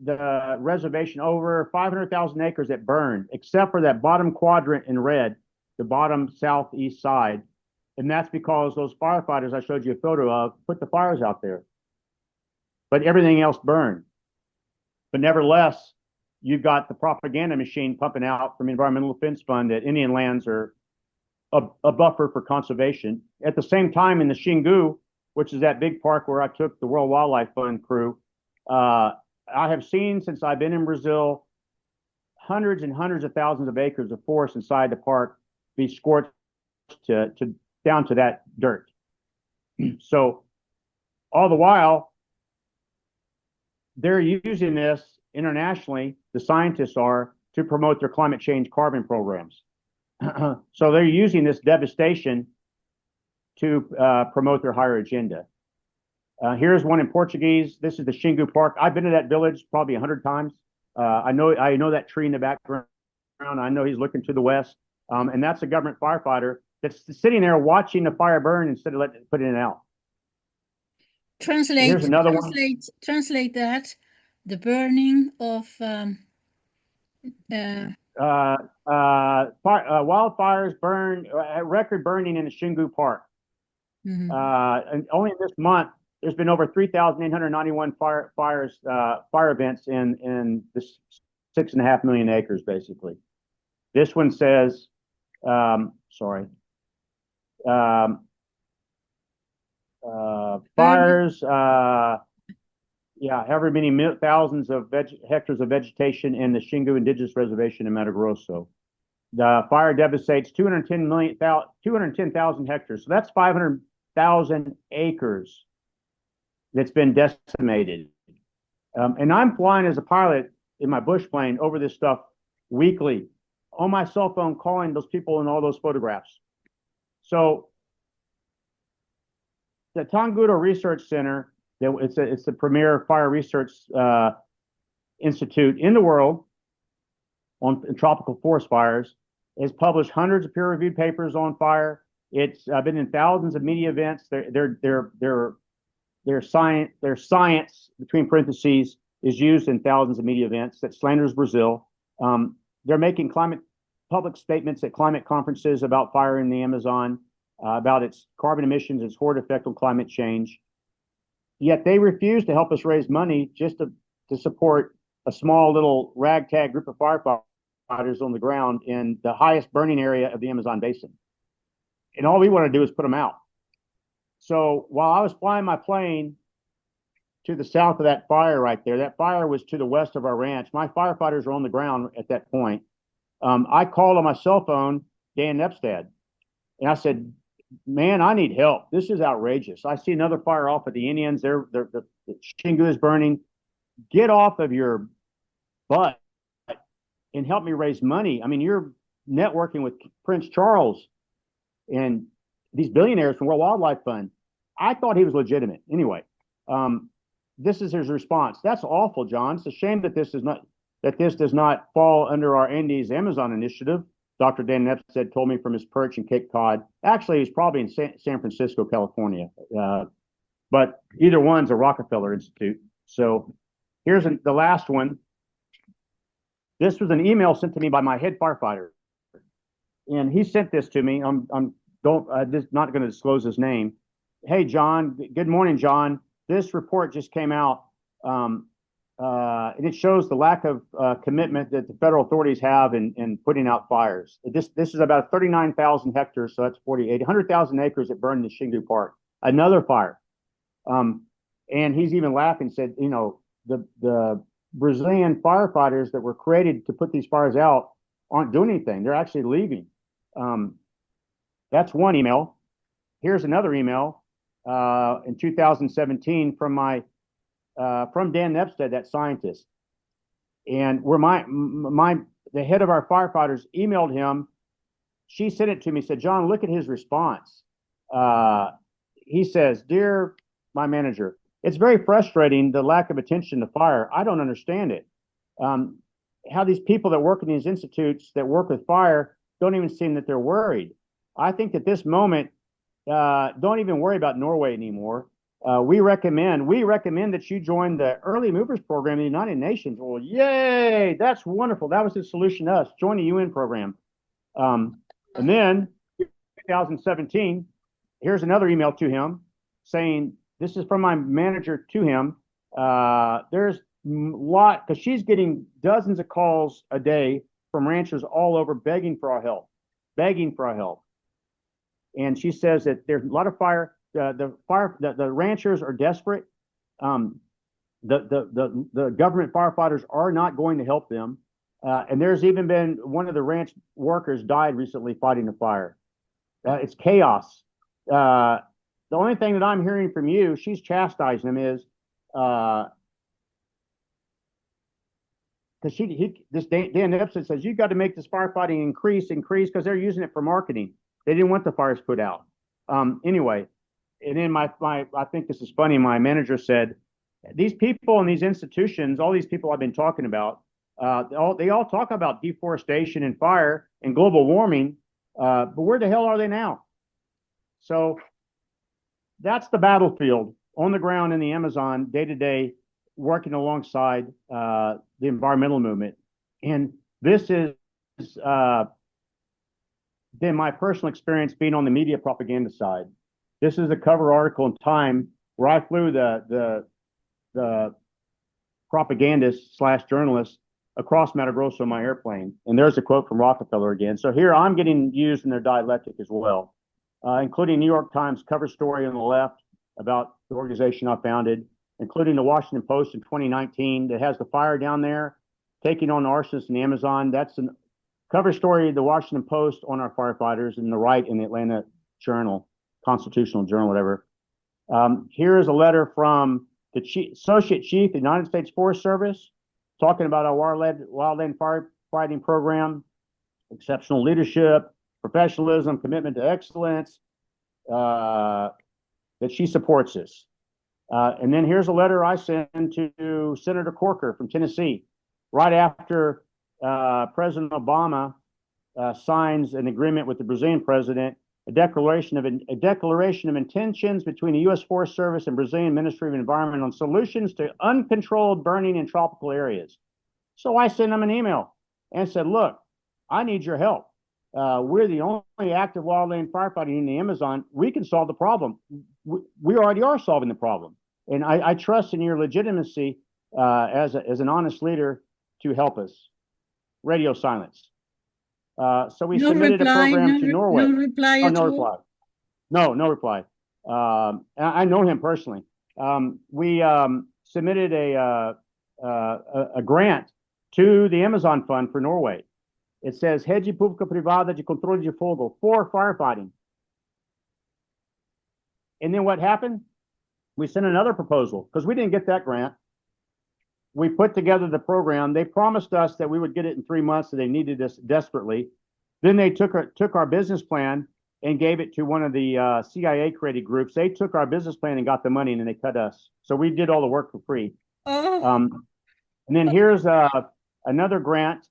the reservation, over 500,000 acres that burned, except for that bottom quadrant in red, the bottom southeast side. And that's because those firefighters I showed you a photo of put the fires out there. But everything else burned. But nevertheless, you've got the propaganda machine pumping out from Environmental Defense Fund that Indian lands are a buffer for conservation. At the same time, in the Xingu, which is that big park where I took the World Wildlife Fund crew, I have seen, since I've been in Brazil, hundreds and hundreds of thousands of acres of forest inside the park be scorched to down to that dirt. So all the while, they're using this internationally, the scientists are, to promote their climate change carbon programs. So they're using this devastation to promote their higher agenda. Here's one in Portuguese. This is the Xingu Park. I've been to that village probably 100 times. I know that tree in the background. I know he's looking to the west. And that's a government firefighter that's sitting there watching the fire burn instead of putting it out. Translate that. The burning of wildfires burn, record burning in the Xingu Park. And only this month, there's been over 3,891 fire events in this 6.5 million acres, basically. This one says, fires, however many thousands of hectares of vegetation in the Xingu Indigenous Reservation in Mato Grosso. The fire devastates 210,000 hectares. So that's 500,000 acres that's been decimated. And I'm flying as a pilot in my bush plane over this stuff weekly on my cell phone, calling those people in all those photographs. So the Tangudo Research Center, it's the premier fire research institute in the world on tropical forest fires. Has published hundreds of peer-reviewed papers on fire. It's been in thousands of media events. Their science, between parentheses, is used in thousands of media events that slanders Brazil. They're making public statements at climate conferences about fire in the Amazon, about its carbon emissions, its horrid effect on climate change. Yet they refuse to help us raise money just to support a small little ragtag group of firefighters on the ground in the highest burning area of the Amazon basin. And all we want to do is put them out. So while I was flying my plane to the south of that fire right there, that fire was to the west of our ranch. My firefighters were on the ground at that point. I called on my cell phone, Dan Nepstad, and I said, man, I need help. This is outrageous. I see another fire off of the Indians. The Xingu is burning. Get off of your butt and help me raise money. I mean, you're networking with Prince Charles and these billionaires from World Wildlife Fund. I thought he was legitimate. Anyway, this is his response. That's awful, John. It's a shame that that this does not fall under our Andes Amazon initiative. Dr. Dan Nepstead told me from his perch in Cape Cod. Actually, he's probably in San Francisco, California. But either one's a Rockefeller Institute. So here's the last one. This was an email sent to me by my head firefighter. And he sent this to me. I'm just not going to disclose his name. Hey, John. Good morning, John. This report just came out. And it shows the lack of commitment that the federal authorities have in putting out fires. This is about 39,000 hectares, so that's 100,000 acres that burned in Xingu Park. Another fire. And he's even laughing, said, you know, the Brazilian firefighters that were created to put these fires out aren't doing anything. They're actually leaving. That's one email. Here's another email in 2017 from Dan Nepstead, that scientist. And where the head of our firefighters emailed him, she sent it to me, said, John, look at his response. He says, dear my manager, it's very frustrating, the lack of attention to fire. I don't understand it. How these people that work in these institutes that work with fire don't even seem that they're worried. I think at this moment, don't even worry about Norway anymore. We recommend that you join the Early Movers Program in the United Nations. Well, yay, that's wonderful. That was the solution to us. Join the UN program. And then 2017, here's another email to him saying, this is from my manager to him. There's a lot, because she's getting dozens of calls a day from ranchers all over begging for our help. And she says that there's a lot of fire. The ranchers are desperate. The government firefighters are not going to help them. And there's even been one of the ranch workers died recently fighting a fire. It's chaos. The only thing that I'm hearing from you, she's chastising him, is because this Dan Nepstead says you've got to make this firefighting increase because they're using it for marketing. They didn't want the fires put out. Anyway, and then I think this is funny. My manager said, these people in these institutions, all these people I've been talking about, they all talk about deforestation and fire and global warming, but where the hell are they now? So that's the battlefield on the ground in the Amazon, day to day, working alongside the environmental movement. And this is been my personal experience being on the media propaganda side. This is a cover article in Time where I flew the propagandist / journalist across Mato Grosso in my airplane. And there's a quote from Rockefeller again. So here I'm getting used in their dialectic as well, including New York Times cover story on the left about the organization I founded, including the Washington Post in 2019 that has the fire down there, taking on arsonists in the Amazon. That's a cover story of the Washington Post on our firefighters, and the right in the Atlanta Journal, Constitutional Journal, whatever. Here is a letter from the Associate Chief of the United States Forest Service talking about our wildland firefighting program, exceptional leadership, professionalism, commitment to excellence, that she supports this. And then here's a letter I sent to Senator Corker from Tennessee, right after President Obama signs an agreement with the Brazilian president, a declaration of intentions between the U.S. Forest Service and Brazilian Ministry of Environment on solutions to uncontrolled burning in tropical areas. So I sent him an email and said, look, I need your help. We're the only active wildland firefighting in the Amazon. We can solve the problem. We already are solving the problem. And I trust in your legitimacy as an honest leader to help us. Radio silence. So we submitted a program to Norway. No reply at all? No reply. I know him personally. We submitted a grant to the Amazon Fund for Norway. It says Rede Pública Privada de Controle de Fogo for firefighting. And then what happened? We sent another proposal because we didn't get that grant. We put together the program. They promised us that we would get it in 3 months, so they needed us desperately. Then they took our business plan and gave it to one of the CIA created groups. They took our business plan and got the money, and then they cut us. So we did all the work for free. Oh. And then here's another grant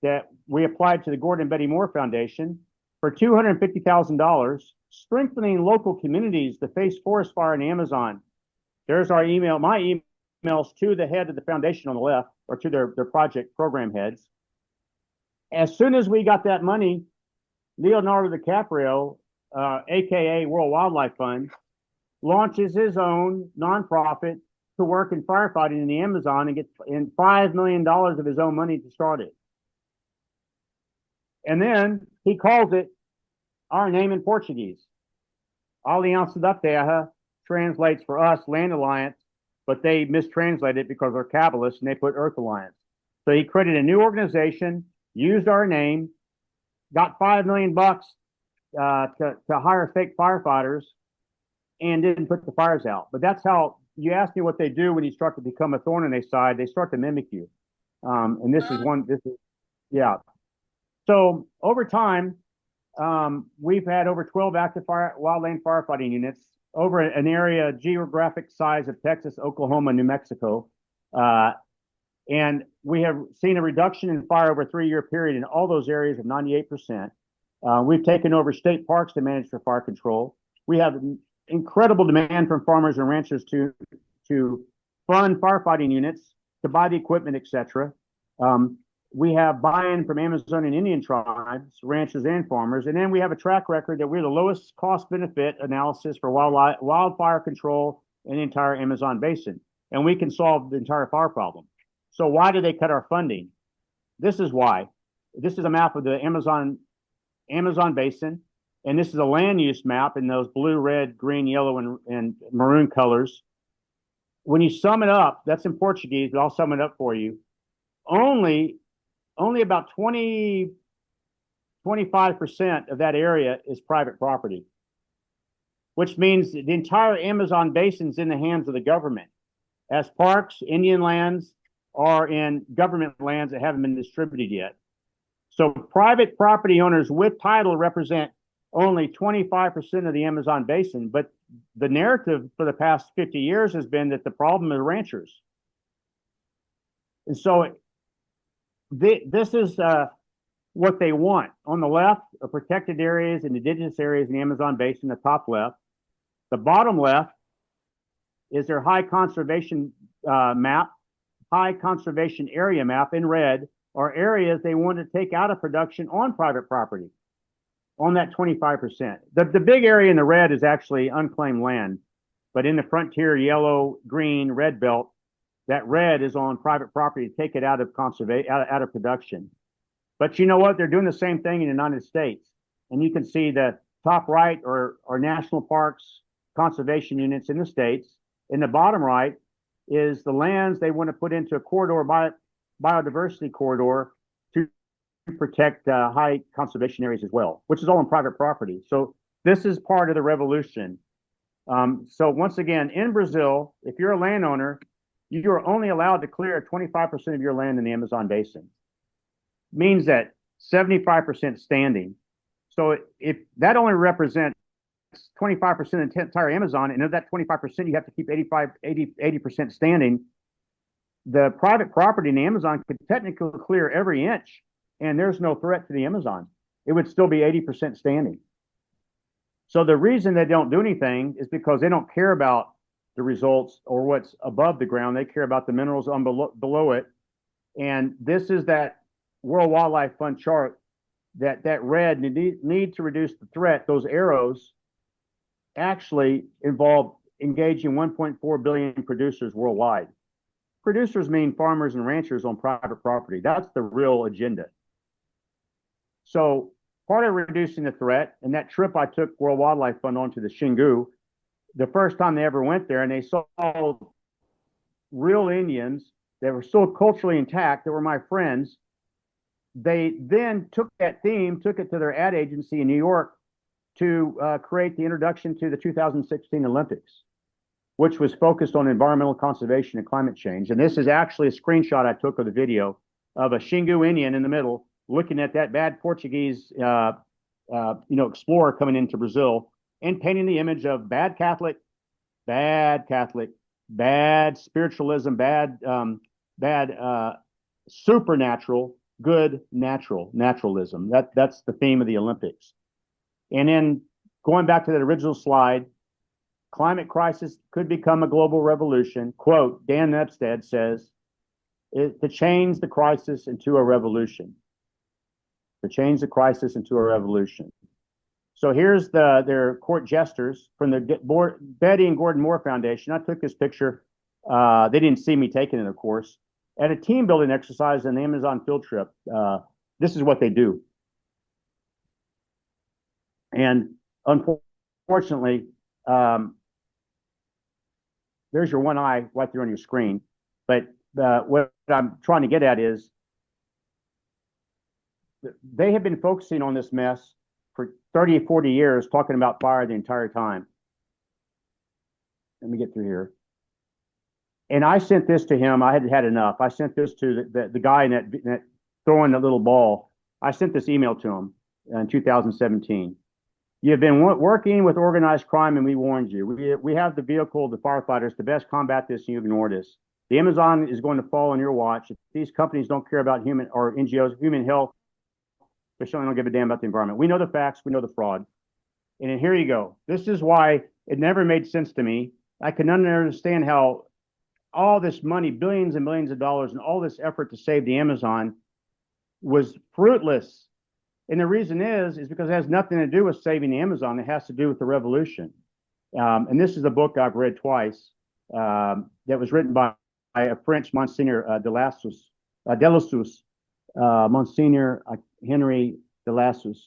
that we applied to the Gordon and Betty Moore Foundation for $250,000, strengthening local communities to face forest fire in the Amazon. There's our email, my emails to the head of the foundation on the left, or to their project program heads. As soon as we got that money, Leonardo DiCaprio, aka World Wildlife Fund, launches his own nonprofit to work in firefighting in the Amazon and gets $5 million of his own money to start it. And then he calls it our name in Portuguese. Aliança da Terra translates for us Land Alliance, but they mistranslate it because they're Kabbalists and they put Earth Alliance. So he created a new organization, used our name, got $5 million to hire fake firefighters, and didn't put the fires out. But that's how, you asked me what they do when you start to become a thorn in their side, they start to mimic you. And this is one, yeah. So over time, we've had over 12 active wildland firefighting units over an area geographic size of Texas, Oklahoma, New Mexico. And we have seen a reduction in fire over a 3-year period in all those areas of 98%. We've taken over state parks to manage for fire control. We have incredible demand from farmers and ranchers to fund firefighting units, to buy the equipment, etc. We have buy-in from Amazon and Indian tribes, ranchers and farmers, and then we have a track record that we're the lowest cost-benefit analysis for wildfire control in the entire Amazon basin, and we can solve the entire fire problem. So why do they cut our funding? This is why. This is a map of the Amazon basin, and this is a land use map in those blue, red, green, yellow, and maroon colors. When you sum it up, that's in Portuguese, but I'll sum it up for you. Only about 25% of that area is private property, which means the entire Amazon basin is in the hands of the government, as parks, Indian lands are in government lands that haven't been distributed yet. So private property owners with title represent only 25% of the Amazon basin, but the narrative for the past 50 years has been that the problem is ranchers. And so this is what they want. On the left are protected areas and indigenous areas in the Amazon basin, the top left. The bottom left is their high conservation map, high conservation area map in red, are areas they want to take out of production on private property, on that 25%. The big area in the red is actually unclaimed land, but in the frontier yellow, green, red belt, that red is on private property to take it out of out of production. But you know what? They're doing the same thing in the United States. And you can see the top right are national parks, conservation units in the states. In the bottom right is the lands they want to put into a corridor, biodiversity corridor, to protect high conservation areas as well, which is all on private property. So this is part of the revolution. So once again, in Brazil, if you're a landowner, you are only allowed to clear 25% of your land in the Amazon basin. Means that 75% standing. So if that only represents 25% of the entire Amazon, and of that 25%, you have to keep 80% standing. The private property in the Amazon could technically clear every inch, and there's no threat to the Amazon. It would still be 80% standing. So the reason they don't do anything is because they don't care about the results or what's above the ground. They care about the minerals on below it. And this is that World Wildlife Fund chart, that red need to reduce the threat. Those arrows actually involve engaging 1.4 billion producers worldwide. Producers mean farmers and ranchers on private property. That's the real agenda. So part of reducing the threat, and that trip I took World Wildlife Fund onto the Xingu, the first time they ever went there, and they saw real Indians that were still culturally intact, that were my friends. They then took that theme, took it to their ad agency in New York to create the introduction to the 2016 Olympics, which was focused on environmental conservation and climate change. And this is actually a screenshot I took of the video of a Xingu Indian in the middle looking at that bad Portuguese explorer coming into Brazil and painting the image of bad Catholic, bad spiritualism, bad supernatural, good, natural, naturalism. That's the theme of the Olympics. And then going back to that original slide, climate crisis could become a global revolution. Quote, Dan Nepstead says, to change the crisis into a revolution. To change the crisis into a revolution. So here's their court jesters from the Betty and Gordon Moore Foundation. I took this picture. They didn't see me taking it, of course. At a team building exercise on the Amazon field trip. This is what they do. And unfortunately, there's your one eye right there on your screen. But what I'm trying to get at is they have been focusing on this mess for 30 or 40 years, talking about fire the entire time. Let me get through here. And I sent this to him. I had had enough. I sent this to the guy in that throwing the little ball. I sent this email to him in 2017. You have been working with organized crime, and we warned you. We have the vehicle, the firefighters, to best combat this, and you ignored us. The Amazon is going to fall on your watch. If these companies don't care about human or NGOs, human health, they certainly don't give a damn about the environment. We know the facts. We know the fraud. And then here you go. This is why it never made sense to me. I can understand how all this money, billions and millions of dollars, and all this effort to save the Amazon was fruitless. And the reason is because it has nothing to do with saving the Amazon. It has to do with the revolution. And this is a book I've read twice that was written by a French Msgr Delassus, Monseigneur Henry Delassus,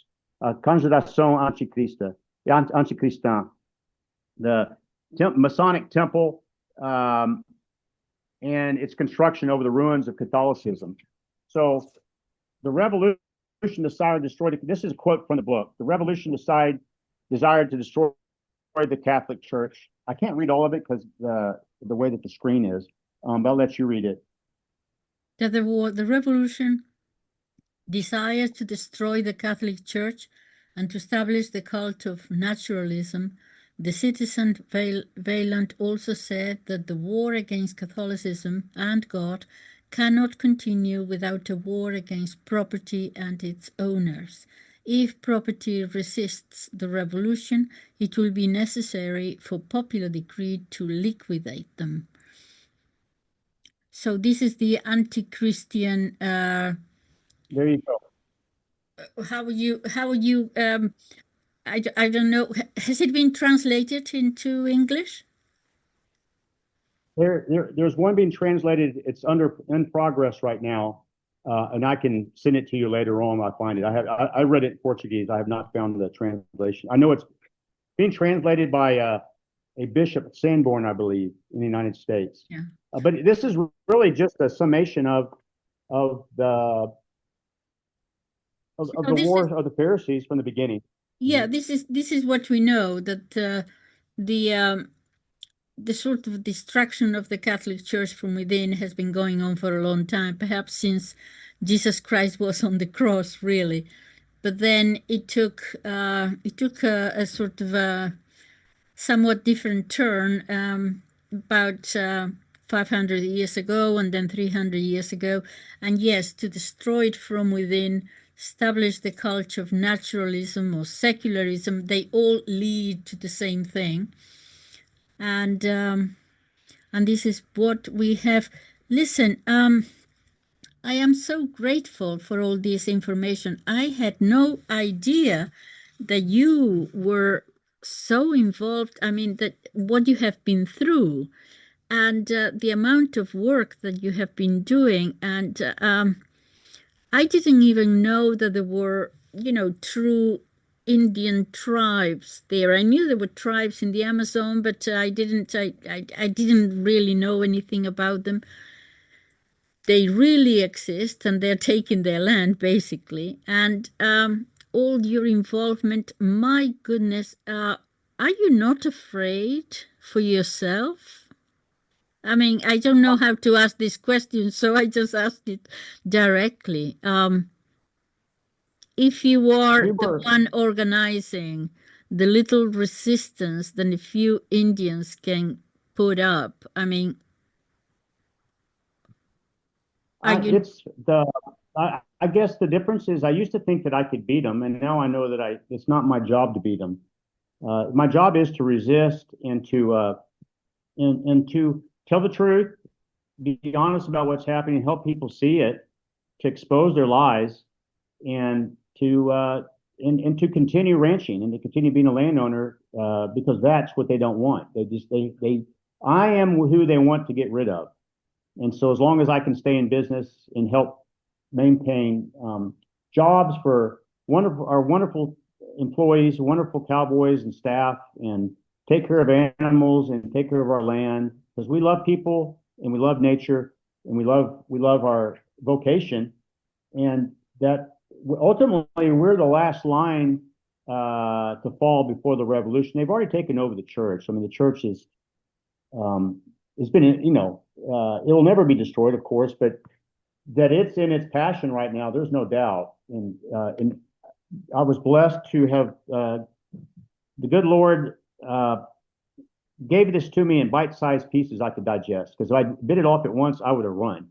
Conjuration Antichristin, the Masonic temple and its construction over the ruins of Catholicism. So the revolution desired to destroy, this is a quote from the book, the revolution desired to destroy the Catholic Church. I can't read all of it because the way that the screen is, but I'll let you read it. That the revolution desires to destroy the Catholic Church and to establish the cult of naturalism. The citizen Vaillant also said that the war against Catholicism and God cannot continue without a war against property and its owners. If property resists the revolution, it will be necessary for popular decree to liquidate them. So this is the anti-Christian. There you go. How would you? I don't know. Has it been translated into English? There's one being translated. It's in progress right now, and I can send it to you later on. I'll find it. I read it in Portuguese. I have not found the translation. I know it's being translated by a Bishop Sanborn, I believe, in the United States. Yeah. But this is really just a summation of the war of the Pharisees from the beginning. Yeah, this is what we know, that the sort of destruction of the Catholic Church from within has been going on for a long time, perhaps since Jesus Christ was on the cross, really. But then it took a sort of a somewhat different turn about 500 years ago and then 300 years ago. And yes, to destroy it from within, establish the culture of naturalism or secularism, they all lead to the same thing. And this is what we have. Listen, I am so grateful for all this information. I had no idea that you were so involved. I mean, that what you have been through and the amount of work that you have been doing. And I didn't even know that there were, true Indian tribes there. I knew there were tribes in the Amazon, but I didn't really know anything about them. They really exist, and they're taking their land, basically. And all your involvement, my goodness, are you not afraid for yourself? I mean, I don't know how to ask this question, so I just asked it directly. If you are the one organizing the little resistance that a few Indians can put up, I mean... Argue. It's the I guess the difference is I used to think that I could beat them, and now I know that it's not my job to beat them. My job is to resist and to tell the truth, be honest about what's happening, help people see it, to expose their lies, and to continue ranching and to continue being a landowner, because that's what they don't want. I am who they want to get rid of. And so as long as I can stay in business and help maintain jobs for our wonderful employees, wonderful cowboys and staff, and take care of animals and take care of our land, because we love people and we love nature and we love our vocation, and that ultimately we're the last line to fall before the revolution. They've already taken over the church. I mean, the church is it's been, it'll never be destroyed, of course, but that it's in its passion right now, there's no doubt. And I was blessed to have the good Lord gave this to me in bite-sized pieces I could digest, because if I bit it off at once, I would have run.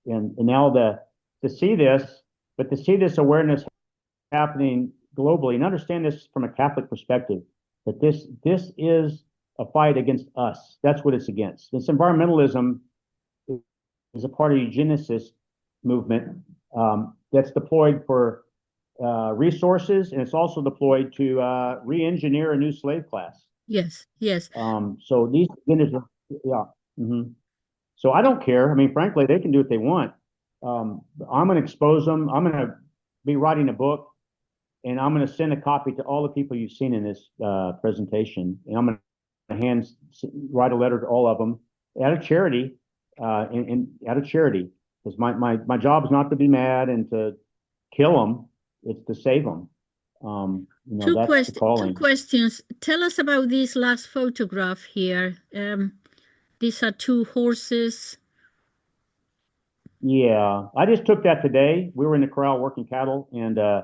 And now to see this awareness happening globally, and understand this from a Catholic perspective, that this is a fight against us. That's what it's against. This environmentalism is a part of the eugenicist movement that's deployed for resources, and it's also deployed to re-engineer a new slave class. Yes, yes. So these, yeah. Mm-hmm. So I don't care. I mean, frankly, they can do what they want. I'm going to expose them. I'm going to be writing a book, and I'm going to send a copy to all the people you've seen in this presentation, and I'm going to write a letter to all of them out of charity, because my job is not to be mad and to kill them; it's to save them. Two questions. Tell us about this last photograph here. These are two horses. Yeah, I just took that today. We were in the corral working cattle, and okay.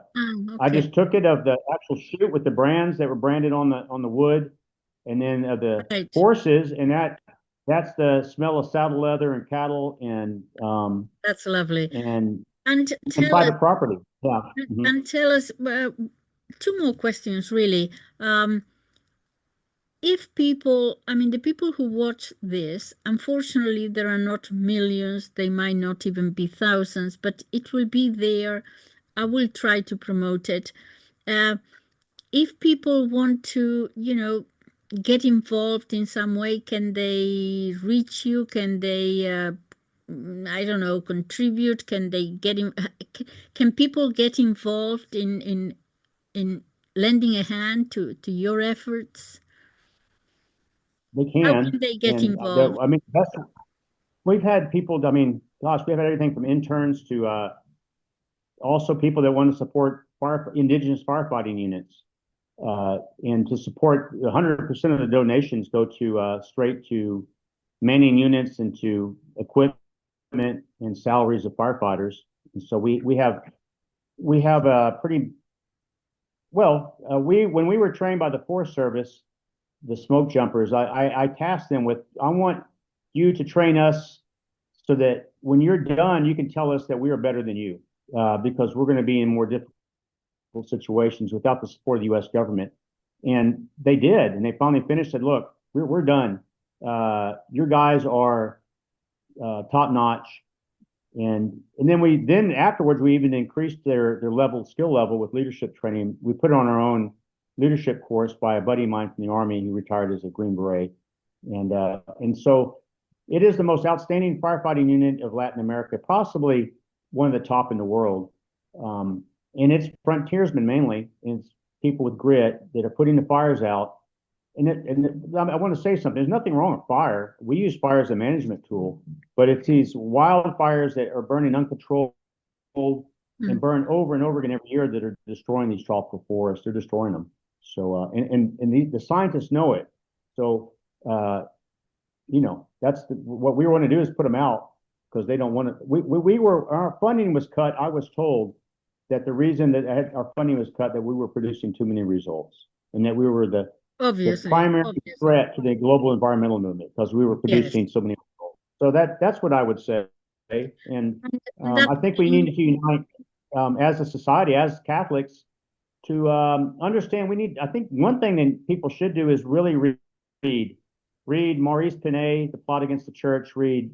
I just took it of the actual chute with the brands that were branded on the wood, and then of the horses, and that's the smell of saddle leather and cattle, and that's lovely. And tell private property. Yeah. Mm-hmm. And tell us two more questions, really. If people, I mean, the people who watch this, unfortunately, there are not millions, they might not even be thousands, but it will be there. I will try to promote it. If people want to, get involved in some way, can they reach you? Can they, I don't know, contribute? Can they can people get involved in lending a hand to your efforts? They can. How can they get involved? I mean, we've had people, I mean, gosh, we've had everything from interns to also people that want to support indigenous firefighting units. And to support 100% of the donations go to straight to manning units and to equipment and salaries of firefighters. And so we have a pretty well. When we were trained by the Forest Service, the smoke jumpers, I tasked them with, I want you to train us so that when you're done, you can tell us that we are better than you, because we're going to be in more difficult situations without the support of the U.S. government. And they did, and they finally finished, said, look, we're done. Your guys are top notch. And then afterwards, we even increased their skill level with leadership training. We put it on our own leadership course by a buddy of mine from the Army who retired as a Green Beret. And so it is the most outstanding firefighting unit of Latin America, possibly one of the top in the world. And it's frontiersmen mainly. It's people with grit that are putting the fires out. And I want to say something. There's nothing wrong with fire. We use fire as a management tool, but it's these wildfires that are burning uncontrolled and burn over and over again every year that are destroying these tropical forests. They're destroying them. So the scientists know it. So that's what we want to do is put them out, because they don't want to. Our funding was cut. I was told that the reason that our funding was cut, that we were producing too many results, and that we were the primary threat to the global environmental movement, because we were producing so many results. So that's what I would say. And that I think we need to unite as a society, as Catholics, to understand. I think one thing that people should do is really read Maurice Pinay, The Plot Against the Church, read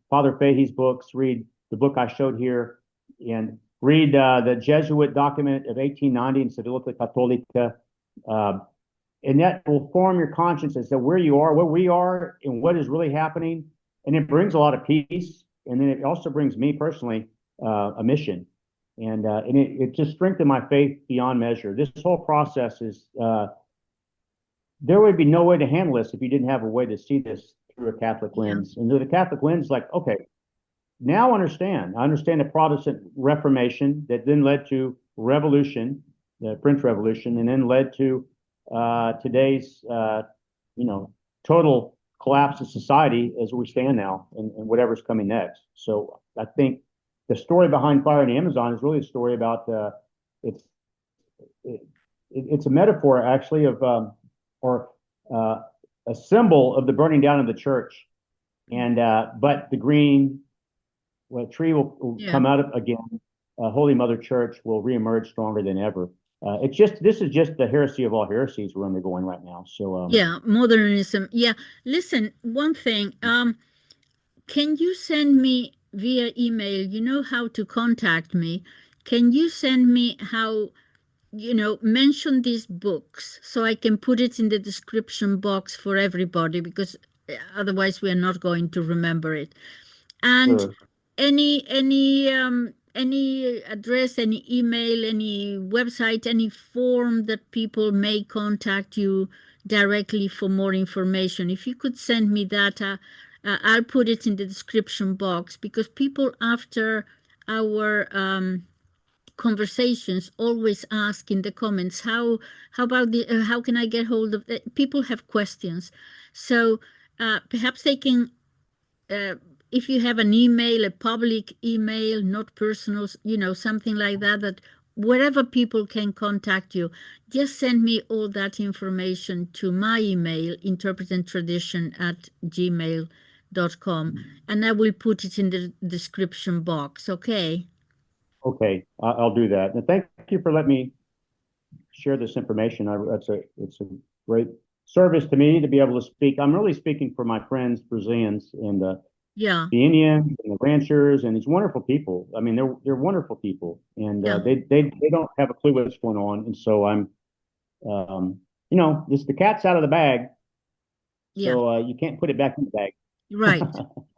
Father Fahey's books, read the book I showed here, and read the Jesuit document of 1890 in Civilita Católica. And that will form your conscience as to where you are, where we are, and what is really happening. And it brings a lot of peace. And then it also brings me personally a mission. And it just strengthened my faith beyond measure. This whole process is, there would be no way to handle this if you didn't have a way to see this through a Catholic lens. And through the Catholic lens, like, okay, now I understand the Protestant Reformation that then led to revolution, the French Revolution, and then led to today's, total collapse of society as we stand now, and whatever's coming next. So I think the story behind Fire in the Amazon is really a story about it's a metaphor actually of or a symbol of the burning down of the church, and but the green tree will come out again. Holy Mother Church will reemerge stronger than ever. This is just the heresy of all heresies we're undergoing right now. So modernism. Yeah, listen, one thing. Can you send me via email? You know how to contact me. Can you send me how? Mention these books so I can put it in the description box for everybody, because otherwise we are not going to remember it. And sure. any address, any email, any website, any form that people may contact you directly for more information. If you could send me that, I'll put it in the description box, because people after our conversations always ask in the comments, how about how can I get hold of it? People have questions, so perhaps they can, if you have an email, a public email, not personal, something like that wherever people can contact you, just send me all that information to my email, interpretandtradition@gmail.com, and I will put it in the description box. Okay. Okay, I'll do that. And thank you for letting me share this information. It's a great service to me to be able to speak. I'm really speaking for my friends, Brazilians, and the Indians and the ranchers and these wonderful people. I mean, they're wonderful people, and they don't have a clue what's going on. And so I'm, just the cat's out of the bag, so you can't put it back in the bag. Right.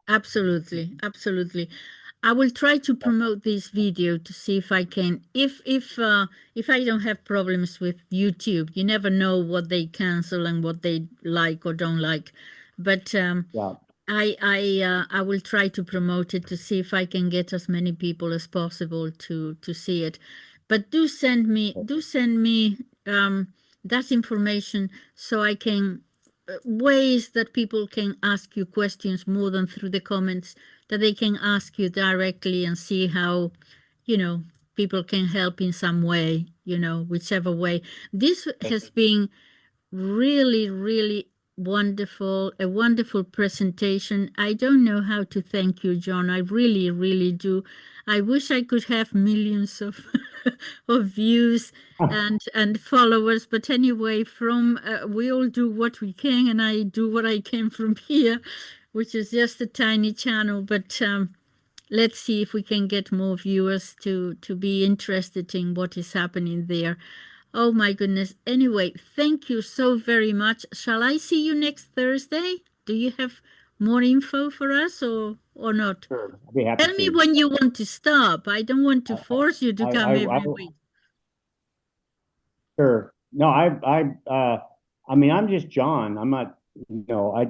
Absolutely. Absolutely. I will try to promote this video to see if I can, if I don't have problems with YouTube. You never know what they cancel and what they like or don't like, but I will try to promote it to see if I can get as many people as possible to see it. But do send me that information so I can ways that people can ask you questions more than through the comments, that they can ask you directly and see how, people can help in some way, whichever way. This has been really, really wonderful, a wonderful presentation. I don't know how to thank you, John. I really, really do. I wish I could have millions of of views and followers, but anyway, we all do what we can, and I do what I can from here, which is just a tiny channel. But let's see if we can get more viewers to be interested in what is happening there. Oh my goodness. Anyway, thank you so very much. Shall I see you next Thursday? Do you have more info for us or not? Sure, I'll be happy Tell me when you want to stop. I don't want to force you to come every week. Sure. No, I mean, I'm just John. I'm not, I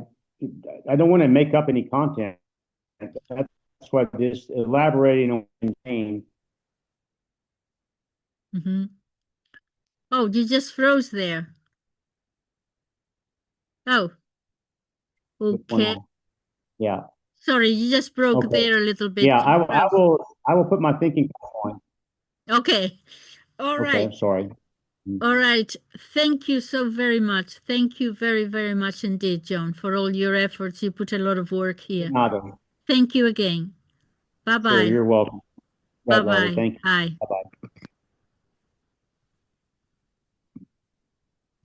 don't want to make up any content. That's what this elaborating on pain. Oh, you just froze there. Oh, okay. Yeah. Sorry, you just broke there a little bit. Yeah, I will put my thinking cap on. Okay. All right. Okay, sorry. All right. Thank you so very much. Thank you very, very much indeed, John, for all your efforts. You put a lot of work here. Nada. Thank you again. Sure, Bye-bye. you're welcome. Bye, Valerie. Bye-bye. Thank you. Bye. Bye-bye.